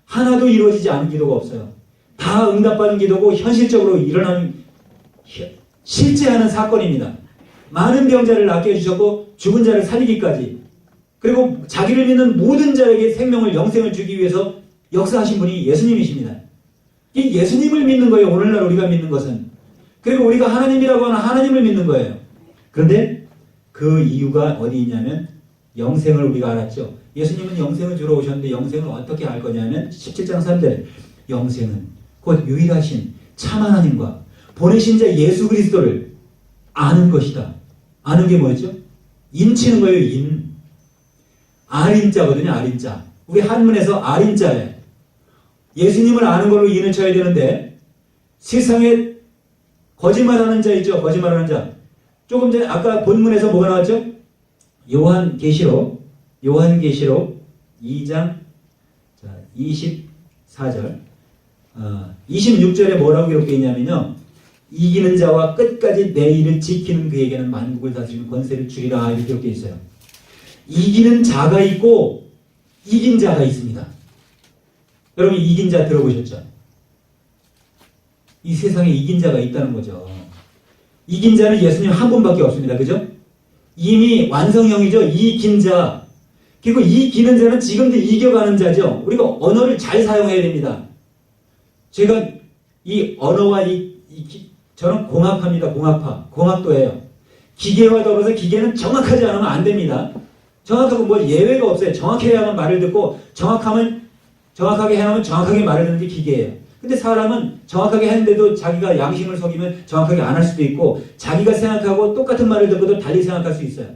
하나도 이루어지지 않은 기도가 없어요. 다 응답받은 기도고 현실적으로 일어나는 실제하는 사건입니다. 많은 병자를 낫게 해주셨고 죽은 자를 살리기까지 그리고 자기를 믿는 모든 자에게 생명을 영생을 주기 위해서 역사하신 분이 예수님이십니다. 이 예수님을 믿는 거예요. 오늘날 우리가 믿는 것은. 그리고 우리가 하나님이라고 하는 하나님을 믿는 거예요. 그런데 그 이유가 어디 있냐면 영생을 우리가 알았죠. 예수님은 영생을 주러 오셨는데 영생을 어떻게 알 거냐면 17장 3절에 영생은 곧 유일하신 참 하나님과 보내신 자 예수 그리스도를 아는 것이다. 아는 게 뭐였죠? 인치는 거예요. 인. 아린자거든요. 아린자. 우리 한문에서 아린자예요. 예수님을 아는 걸로 인을 쳐야 되는데 세상에 거짓말하는 자이죠. 거짓말하는 자. 조금 전에 아까 본문에서 뭐가 나왔죠? 요한계시록 2장 24절 26절에 뭐라고 기록되어 있냐면요. 이기는 자와 끝까지 내 일을 지키는 그에게는 만국을 다스리는 권세를 주리라 이렇게 기록되어 있어요. 이기는 자가 있고 이긴 자가 있습니다. 여러분 이긴 자 들어보셨죠? 이 세상에 이긴 자가 있다는 거죠. 이긴 자는 예수님 한 분밖에 없습니다. 그죠? 이미 완성형이죠. 이긴 자. 그리고 이기는 자는 지금도 이겨가는 자죠. 우리가 언어를 잘 사용해야 됩니다. 제가 이 언어와 저는 공학파입니다. 공학도예요. 기계와 더불어서 기계는 정확하지 않으면 안 됩니다. 정확하고 뭐 예외가 없어요. 정확해야만 말을 듣고 정확하게 해야만 정확하게 말을 듣는 게 기계예요. 근데 사람은 정확하게 했는데도 자기가 양심을 속이면 정확하게 안 할 수도 있고 자기가 생각하고 똑같은 말을 듣고도 달리 생각할 수 있어요.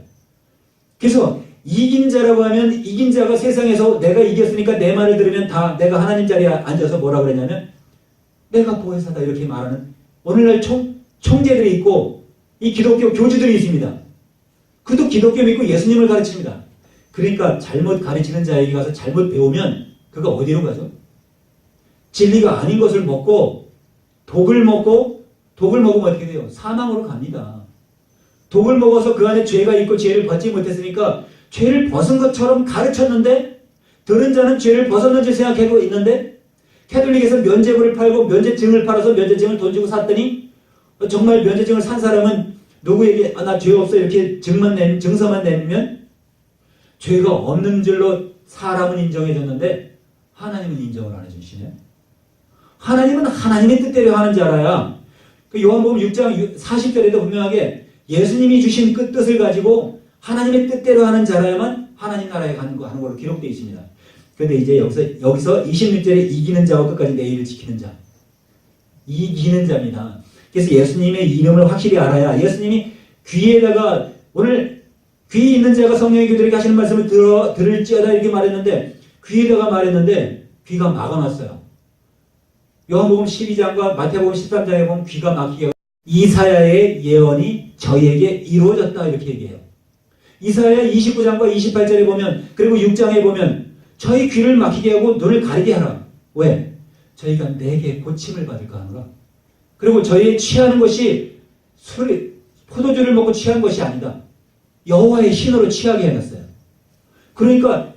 그래서 이긴 자라고 하면 이긴 자가 세상에서 내가 이겼으니까 내 말을 들으면 다 내가 하나님 자리에 앉아서 뭐라 그러냐면 내가 보혜사다 이렇게 말하는 오늘날 총재들이 있고 이 기독교 교주들이 있습니다. 그도 기독교 믿고 예수님을 가르칩니다. 그러니까 잘못 가르치는 자에게 가서 잘못 배우면 그가 어디로 가죠? 진리가 아닌 것을 먹고 독을 먹으면 어떻게 돼요? 사망으로 갑니다. 독을 먹어서 그 안에 죄가 있고 죄를 벗지 못했으니까 죄를 벗은 것처럼 가르쳤는데 들은 자는 죄를 벗었는지 생각하고 있는데 캐톨릭에서 면죄부를 팔고 면죄증을 팔아서 면죄증을 돈 주고 샀더니 정말 면죄증을 산 사람은 누구에게 나 죄 없어 이렇게 증서만 내면 죄가 없는 줄로 사람은 인정해줬는데 하나님은 인정을 안 해주시네요. 하나님은 하나님의 뜻대로 하는 자라야 그 요한복음 6장 40절에도 분명하게 예수님이 주신 그 뜻을 가지고 하나님의 뜻대로 하는 자라야만 하나님 나라에 가는 걸로 기록되어 있습니다. 그런데 이제 여기서 26절에 이기는 자와 끝까지 내 일을 지키는 자. 이기는 자입니다. 그래서 예수님의 이름을 확실히 알아야 예수님이 귀에다가 오늘 귀 있는 자가 성령의 교들에게 하시는 말씀을 들을지어다 이렇게 말했는데 귀에다가 말했는데 귀가 막아놨어요. 요한복음 12장과 마태복음 13장에 보면 귀가 막히게 이사야의 예언이 저희에게 이루어졌다 이렇게 얘기해요. 이사야 29장과 28절에 보면 그리고 6장에 보면 저희 귀를 막히게 하고 눈을 가리게 하라. 왜? 저희가 내게 고침을 받을까 하노라. 그리고 저희의 취하는 것이 포도주를 먹고 취한 것이 아니다. 여호와의 신으로 취하게 해놨어요. 그러니까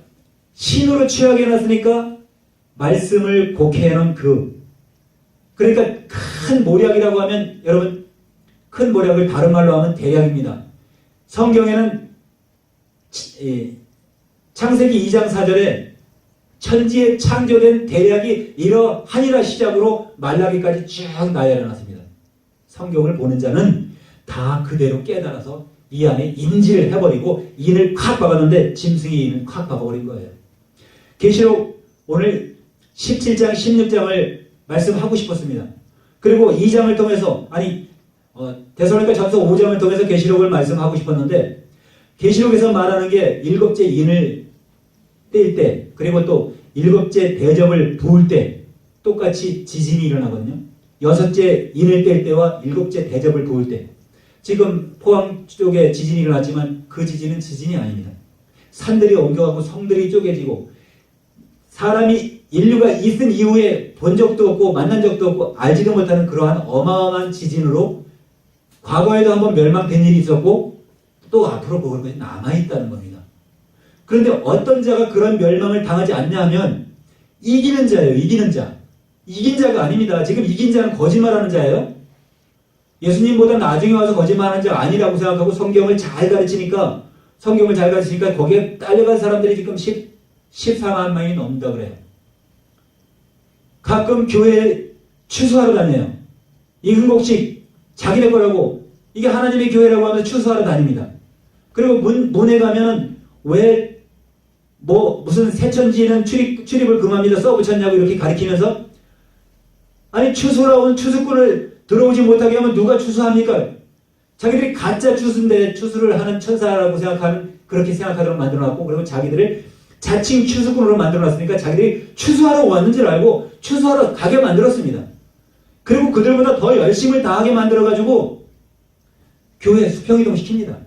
신으로 취하게 해놨으니까 말씀을 곡해놓은 그러니까 큰 모략이라고 하면 여러분 큰 모략을 다른 말로 하면 대략입니다. 성경에는 창세기 2장 4절에 천지에 창조된 대략이 이러하니라 시작으로 말라기까지 쭉 나열해놨습니다. 성경을 보는 자는 다 그대로 깨달아서 이 안에 인지를 해버리고 인을 콱 박았는데 짐승이 인을 콱 박아버린 거예요. 계시록 오늘 17장 16장을 말씀하고 싶었습니다. 그리고 2장을 통해서 데살로니가 전서 5장을 통해서 계시록을 말씀하고 싶었는데 계시록에서 말하는 게 일곱째 인을 뗄 때 그리고 또 일곱째 대접을 부을 때 똑같이 지진이 일어나거든요. 여섯째 인을 뗄 때와 일곱째 대접을 부을 때 지금 포항 쪽에 지진이 일어났지만 그 지진은 지진이 아닙니다. 산들이 옮겨가고 성들이 쪼개지고 인류가 있은 이후에 본 적도 없고 만난 적도 없고 알지도 못하는 그러한 어마어마한 지진으로 과거에도 한번 멸망된 일이 있었고 또 앞으로 그것이 남아있다는 겁니다. 그런데 어떤 자가 그런 멸망을 당하지 않냐 하면 이기는 자예요. 이기는 자. 이긴 자가 아닙니다. 지금 이긴 자는 거짓말하는 자예요. 예수님보다 나중에 와서 거짓말하는 자가 아니라고 생각하고 성경을 잘 가르치니까 거기에 딸려간 사람들이 지금 14만 명이 넘는다 그래요. 가끔 교회에 추수하러 다녀요. 이근곡식 자기네 거라고 이게 하나님의 교회라고 하면서 추수하러 다닙니다. 그리고 문에 가면은 왜 무슨 새천지에는 출입을 금합니다 써붙였냐고 이렇게 가리키면서 아니 추수하러 온 추수꾼을 들어오지 못하게 하면 누가 추수합니까? 자기들이 가짜 추수인데 추수를 하는 천사라고 그렇게 생각하도록 만들어놨고 그리고 자기들을 자칭 추수꾼으로 만들어놨으니까 자기들이 추수하러 왔는 줄 알고 추수하러 가게 만들었습니다. 그리고 그들보다 더 열심을 다하게 만들어가지고 교회 수평이동 시킵니다.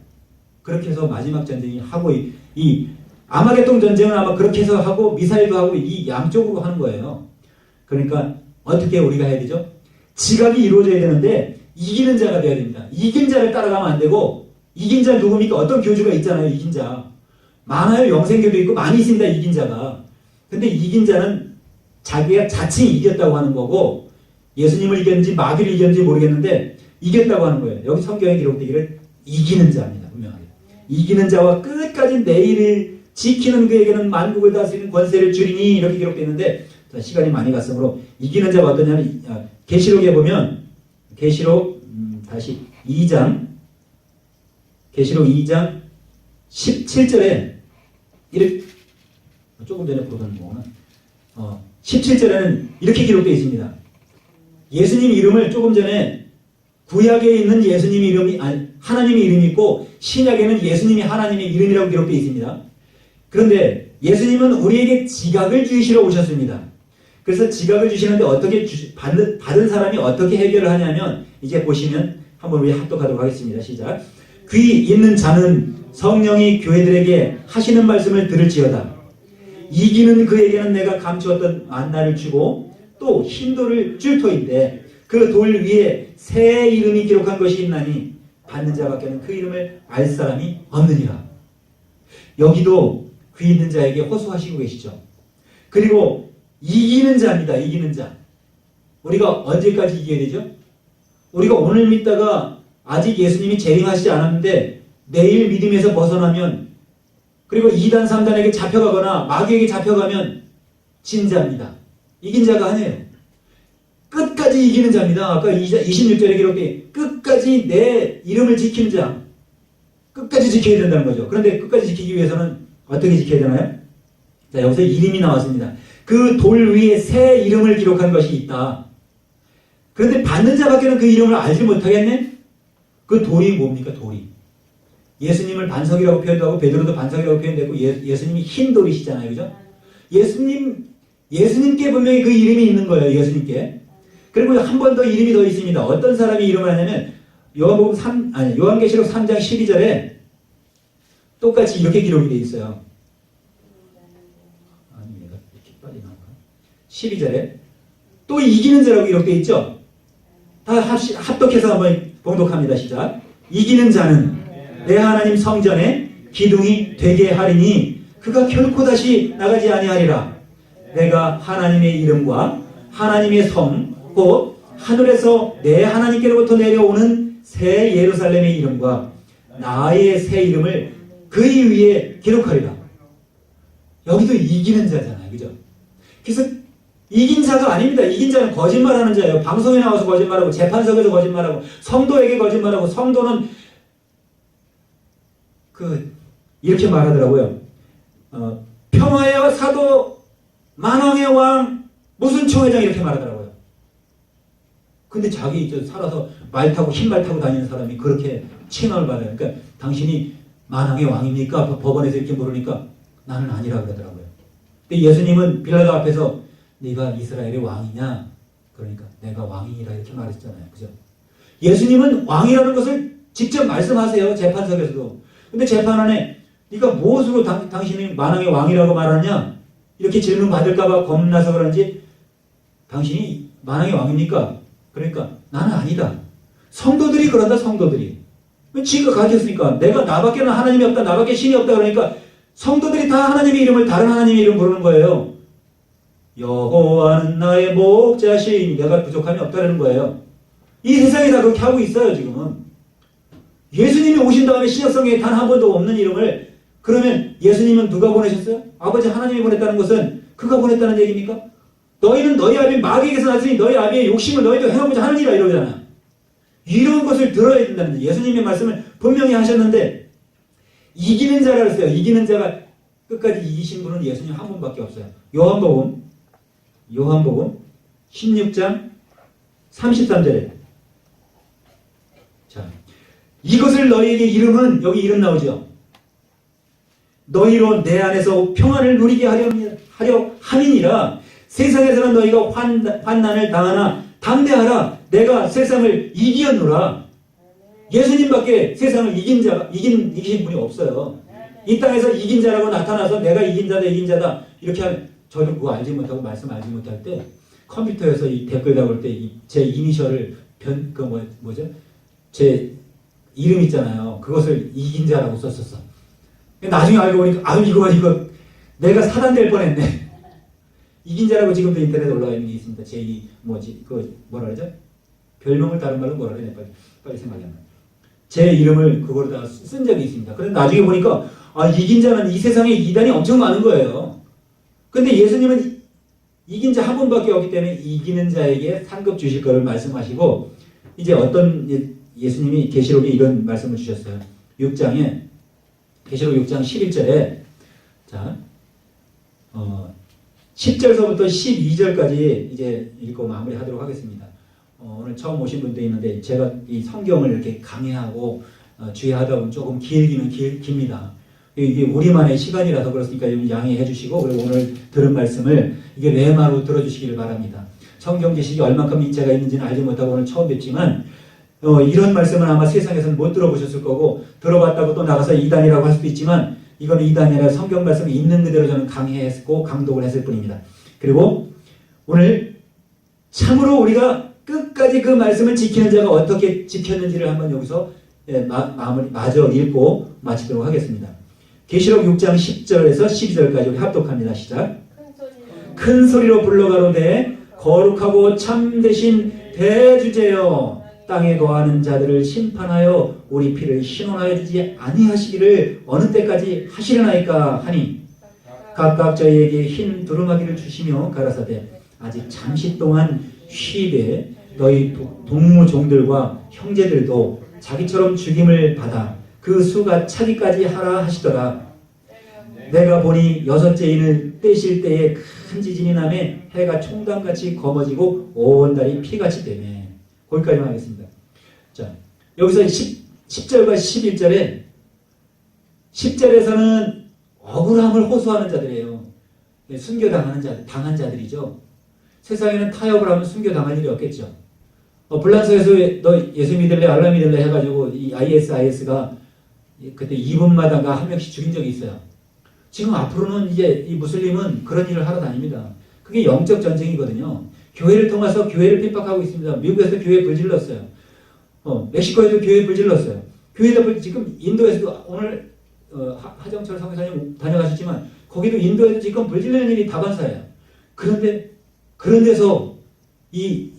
그렇게 해서 마지막 전쟁이 하고 이 아마겟돈 전쟁은 아마 그렇게 해서 하고 미사일도 하고 이 양쪽으로 하는 거예요. 그러니까 어떻게 우리가 해야 되죠? 지각이 이루어져야 되는데 이기는 자가 돼야 됩니다. 이긴 자를 따라가면 안 되고 이긴 자 누굽니까? 어떤 교주가 있잖아요. 이긴 자. 많아요. 영생교도 있고 많이 있습니다. 이긴 자가. 근데 이긴 자는 자기가 자칭 이겼다고 하는 거고 예수님을 이겼는지 마귀를 이겼는지 모르겠는데 이겼다고 하는 거예요. 여기 성경에 기록되기를 이기는 자입니다. 분명하게. 이기는 자와 끝까지 내일을 지키는 그에게는 만국을 다스리는 권세를 주리니 이렇게 기록되어 있는데 시간이 많이 갔으므로 이기는 자가 어떠냐면 계시록에 보면 계시록 2장 17절에 이렇게 조금 전에 보던 거는 17절에는 이렇게 기록되어 있습니다. 예수님 이름을 조금 전에 구약에 있는 예수님 이름이 하나님의 이름이 있고 신약에는 예수님이 하나님의 이름이라고 기록되어 있습니다. 그런데 예수님은 우리에게 지각을 주시러 오셨습니다. 그래서 지각을 주시는데 어떻게 받은 사람이 어떻게 해결을 하냐면 이제 보시면 한번 우리 합독하도록 하겠습니다. 시작. 귀 있는 자는 성령이 교회들에게 하시는 말씀을 들을지어다. 이기는 그에게는 내가 감추었던 만나를 주고 또 흰 돌을 줄 터인데 그 돌 위에 새 이름이 기록한 것이 있나니 받는 자밖에는 그 이름을 알 사람이 없느니라. 여기도 귀 있는 자에게 호소하시고 계시죠. 그리고 이기는 자입니다. 이기는 자. 우리가 언제까지 이겨야 되죠? 우리가 오늘 믿다가 아직 예수님이 재림하시지 않았는데 내일 믿음에서 벗어나면 그리고 2단 3단에게 잡혀가거나 마귀에게 잡혀가면 진 자입니다. 이긴 자가 아니에요. 끝까지 이기는 자입니다. 아까 26절에 기록돼 끝까지 내 이름을 지키는 자. 끝까지 지켜야 된다는 거죠. 그런데 끝까지 지키기 위해서는 어떻게 지켜야 되나요? 자, 여기서 이름이 나왔습니다. 그 돌 위에 새 이름을 기록한 것이 있다. 그런데 받는 자밖에는 그 이름을 알지 못하겠네? 그 돌이 뭡니까? 돌이. 예수님을 반석이라고 표현도 하고 베드로도 반석이라고 표현되고 예수님이 흰 돌이시잖아요. 그죠? 예수님께 분명히 그 이름이 있는 거예요. 예수님께. 그리고 한 번 더 이름이 더 있습니다. 어떤 사람이 이름을 하냐면 요한계시록 3장 12절에 똑같이 이렇게 기록이 되어 있어요. 아니, 내가 이렇게 빨리 나온가? 12절에 또 이기는 자라고 기록되어 있죠? 다 합독해서 한번 봉독합니다. 시작. 이기는 자는 내 하나님 성전에 기둥이 되게 하리니 그가 결코 다시 나가지 아니하리라. 내가 하나님의 이름과 하나님의 성 곧 하늘에서 내 하나님께로부터 내려오는 새 예루살렘의 이름과 나의 새 이름을 그의 위에 기록하리라. 여기도 이기는 자잖아요. 그죠? 그래서 이긴 자가 아닙니다. 이긴 자는 거짓말하는 자예요. 방송에 나와서 거짓말하고 재판석에서 거짓말하고 성도에게 거짓말하고 성도는 이렇게 말하더라고요. 평화의 사도 만왕의 왕 무슨 총회장 이렇게 말하더라고요. 근데 자기 살아서 말 타고 흰말 타고 다니는 사람이 그렇게 칭함을 받아요. 그러니까 당신이 만왕의 왕입니까? 법원에서 이렇게 물으니까 나는 아니라 그러더라고요. 근데 예수님은 빌라도 앞에서 네가 이스라엘의 왕이냐? 그러니까 내가 왕이라 이렇게 말했잖아요. 그죠? 예수님은 왕이라는 것을 직접 말씀하세요. 재판석에서도. 근데 재판 안에 네가 무엇으로 당신이 만왕의 왕이라고 말하냐? 이렇게 질문 받을까봐 겁나서 그런지 당신이 만왕의 왕입니까? 그러니까 나는 아니다. 성도들이 그런다. 성도들이. 지가 가르쳤으니까 내가 나밖에는 하나님이 없다. 나밖에 신이 없다. 그러니까 성도들이 다 하나님의 이름을 다른 하나님의 이름 부르는 거예요. 여호와는 나의 목자시니 내가 부족함이 없다는 거예요. 이 세상이 다 그렇게 하고 있어요. 지금은. 예수님이 오신 다음에 신약성경에 단 한 번도 없는 이름을 그러면 예수님은 누가 보내셨어요? 아버지 하나님이 보냈다는 것은 그가 보냈다는 얘기입니까? 너희는 너희 아비 마귀에게서 났으니 너희 아비의 욕심을 너희도 행하고자 하느니라 이러잖아요. 이런 것을 들어야 된다는 거예요. 예수님의 말씀을 분명히 하셨는데 이기는 자라 그랬어요. 이기는 자가 끝까지 이기신 분은 예수님 한 분밖에 없어요. 요한복음 16장 33절에 자, 이것을 너희에게 이름은 여기 이름 나오죠. 너희로 내 안에서 평안을 누리게 하려 함이니라. 세상에서는 너희가 환난을 당하나 담대하라. 내가 세상을 이기었노라. 예수님밖에 세상을 이기신 분이 없어요. 이 땅에서 이긴 자라고 나타나서 내가 이긴 자다 이렇게 하면 저도 그거 알지 못하고 말씀 알지 못할 때 컴퓨터에서 이 댓글 나올 때 제 이니셜을 제 이름 있잖아요. 그것을 이긴 자라고 썼었어. 나중에 알고 보니까 이거 내가 사단될 뻔했네. 이긴 자라고 지금도 인터넷에 올라와 있는 게 있습니다. 뭐라 그러죠? 별명을 다른 말로 뭐라 그러냐 빨리 생각이 안 나요. 제 이름을 그거로 다 쓴 적이 있습니다. 그런데 나중에 보니까 이긴 자는 이 세상에 이단이 엄청 많은 거예요. 근데 예수님은 이긴 자 한 분밖에 없기 때문에 이기는 자에게 상급 주실 것을 말씀하시고 이제 어떤 예수님이 계시록에 이런 말씀을 주셨어요. 계시록 6장 11절에 자 10절서부터 12절까지 이제 읽고 마무리하도록 하겠습니다. 오늘 처음 오신 분도 있는데 제가 이 성경을 이렇게 강의하고 주의하다 보면 조금 길기는 깁니다. 이게 우리만의 시간이라서 그렇으니까 좀 양해해 주시고 그리고 오늘 들은 말씀을 이게 레마로 들어주시기를 바랍니다. 성경 지식이 얼만큼 인자가 있는지는 알지 못하고 오늘 처음 뵙지만 이런 말씀은 아마 세상에서는 못 들어보셨을 거고 들어봤다고 또 나가서 이단이라고 할 수도 있지만 이거는 이단이 아니라 성경 말씀이 있는 그대로 저는 강의했고 강독을 했을 뿐입니다. 그리고 오늘 참으로 우리가 끝까지 그 말씀을 지키는 자가 어떻게 지켰는지를 한번 여기서 마저 읽고 마치도록 하겠습니다. 계시록 6장 10절에서 12절까지 우리 합독합니다. 시작. 큰 소리로 불러가로되 거룩하고 참되신 대주제여 땅에 거하는 자들을 심판하여 우리 피를 신원하여 주지 아니하시기를 어느 때까지 하시려나이까 하니 각각 저희에게 흰 두루마기를 주시며 가라사대 아직 잠시 동안 쉬되 너희 동무 종들과 형제들도 자기처럼 죽임을 받아 그 수가 차기까지 하라 하시더라. 내가 보니 여섯째 인을 떼실 때에 큰 지진이 나매 해가 총단같이 검어지고 온 달이 피같이 되매. 거기까지만 하겠습니다. 자, 여기서 10절과 11절에 10절에서는 억울함을 호소하는 자들이에요. 순교당하는 자들, 당한 자들이죠. 세상에는 타협을 하면 순교당할 일이 없겠죠. 불란서에서 너 예수 믿을래 알라 믿을래 해가지고 이 IS가 그때 2분마다가 한 명씩 죽인 적이 있어요. 지금 앞으로는 이제 이 무슬림은 그런 일을 하러 다닙니다. 그게 영적 전쟁이거든요. 교회를 통해서 교회를 핍박하고 있습니다. 미국에서 교회 불질렀어요. 멕시코에도 교회 불질렀어요. 교회다 지금 인도에서도 오늘 하정철 성교사님 다녀가셨지만 거기도 인도에도 지금 불질르는 일이 다반사예요. 그런 데서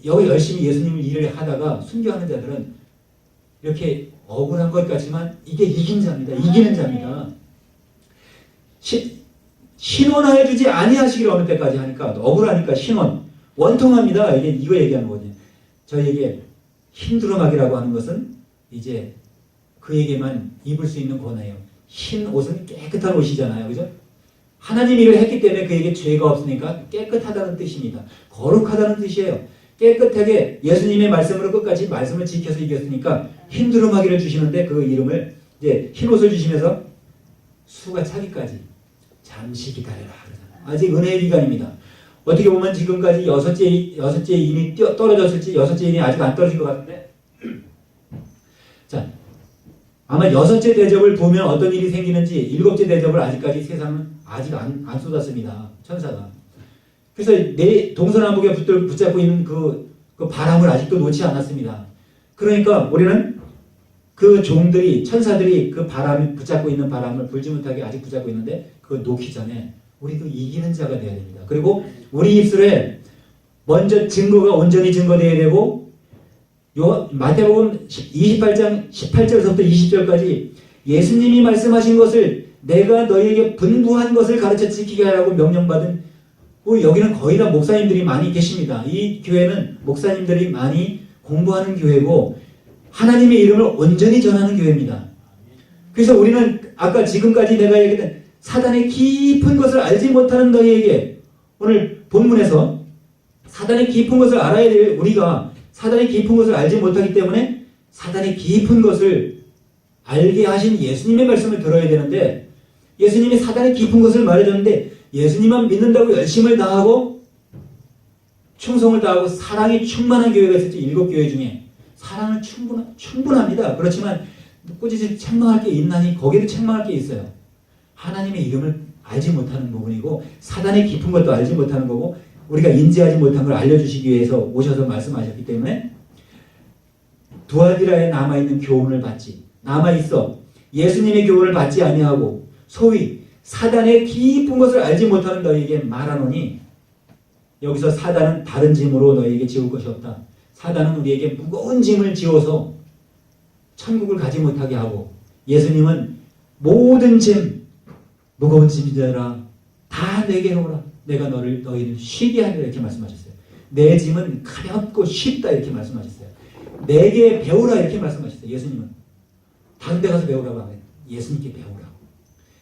여기 열심히 예수님을 일을 하다가 순교하는 자들은 이렇게 억울한 것 같지만 이게 이긴 자입니다. 이기는 자입니다. 신원하여 주지 아니하시기를 어느 때까지 하니까 억울하니까 신원 원통합니다. 이거 얘기하는 거거든요. 저에게 흰두루마기라고 하는 것은 이제 그에게만 입을 수 있는 권한이에요. 흰 옷은 깨끗한 옷이잖아요. 그죠? 하나님 일을 했기 때문에 그에게 죄가 없으니까 깨끗하다는 뜻입니다. 거룩하다는 뜻이에요. 깨끗하게 예수님의 말씀으로 끝까지 말씀을 지켜서 이겼으니까 흰두루마기를 주시는데 그 이름을 이제 흰 옷을 주시면서 수가 차기까지 잠시 기다려라. 아직 은혜의 기간입니다. 어떻게 보면 지금까지 여섯째 인이 떨어졌을지 여섯째 인이 아직 안 떨어진 것 같은데 자 아마 여섯째 대접을 보면 어떤 일이 생기는지 일곱째 대접을 아직까지 세상은 아직 안 쏟았습니다. 천사가. 그래서 내 동서남북에 붙잡고 있는 그 바람을 아직도 놓지 않았습니다. 그러니까 우리는 그 종들이 천사들이 그 바람을 붙잡고 있는 바람을 불지 못하게 아직 붙잡고 있는데 그거 놓기 전에 우리도 이기는 자가 되어야 됩니다. 그리고 우리 입술에 먼저 증거가 온전히 증거되어야 되고 마태복음 28장 18절부터 20절까지 예수님이 말씀하신 것을 내가 너희에게 분부한 것을 가르쳐 지키게 하라고 명령받은 여기는 거의 다 목사님들이 많이 계십니다. 이 교회는 목사님들이 많이 공부하는 교회고 하나님의 이름을 온전히 전하는 교회입니다. 그래서 우리는 아까 지금까지 내가 얘기했던 사단의 깊은 것을 알지 못하는 너희에게 오늘 본문에서 사단의 깊은 것을 알아야 될 우리가 사단의 깊은 것을 알지 못하기 때문에 사단의 깊은 것을 알게 하신 예수님의 말씀을 들어야 되는데 예수님이 사단의 깊은 것을 말해줬는데 예수님만 믿는다고 열심을 다하고 충성을 다하고 사랑이 충만한 교회가 있었죠. 7교회 중에 사랑은 충분합니다. 그렇지만 꾸짖을 책망할 게 있나니 거기도 책망할 게 있어요. 하나님의 이름을 알지 못하는 부분이고 사단의 깊은 것도 알지 못하는 거고 우리가 인지하지 못한 걸 알려주시기 위해서 오셔서 말씀하셨기 때문에 두아디라에 남아있는 교훈을 받지 남아있어 예수님의 교훈을 받지 아니하고 소위 사단의 깊은 것을 알지 못하는 너희에게 말하노니 여기서 사단은 다른 짐으로 너희에게 지울 것이 없다. 사단은 우리에게 무거운 짐을 지워서 천국을 가지 못하게 하고 예수님은 모든 짐 무거운 짐이더라 다 내게 오라 내가 너희를 쉬게 하리라 이렇게 말씀하셨어요. 내 짐은 가볍고 쉽다 이렇게 말씀하셨어요. 내게 배우라 이렇게 말씀하셨어요. 예수님은 다른 데 가서 배우라고 하면 예수님께 배우라고.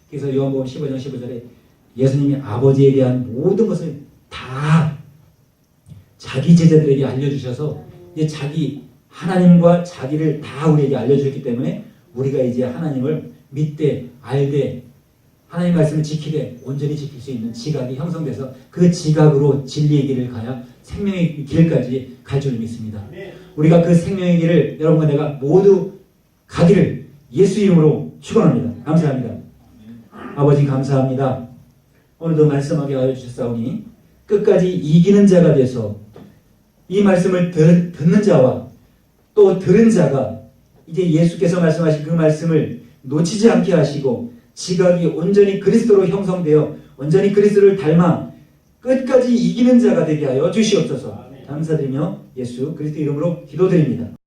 그래서 요한복음 15장 15절에 예수님이 아버지에 대한 모든 것을 다 자기 제자들에게 알려주셔서 이제 자기 하나님과 자기를 다 우리에게 알려주셨기 때문에 우리가 이제 하나님을 믿되 알되 하나님 말씀을 지키되 온전히 지킬 수 있는 지각이 형성돼서 그 지각으로 진리의 길을 가야 생명의 길까지 갈 줄 믿습니다. 우리가 그 생명의 길을 여러분과 내가 모두 가기를 예수 이름으로 축원합니다. 감사합니다. 아버지 감사합니다. 오늘도 말씀하게 하여 주셨사오니 끝까지 이기는 자가 돼서 이 말씀을 듣는 자와 또 들은 자가 이제 예수께서 말씀하신 그 말씀을 놓치지 않게 하시고 지각이 온전히 그리스도로 형성되어 온전히 그리스도를 닮아 끝까지 이기는 자가 되게 하여 주시옵소서. 감사드리며 예수 그리스도 이름으로 기도드립니다.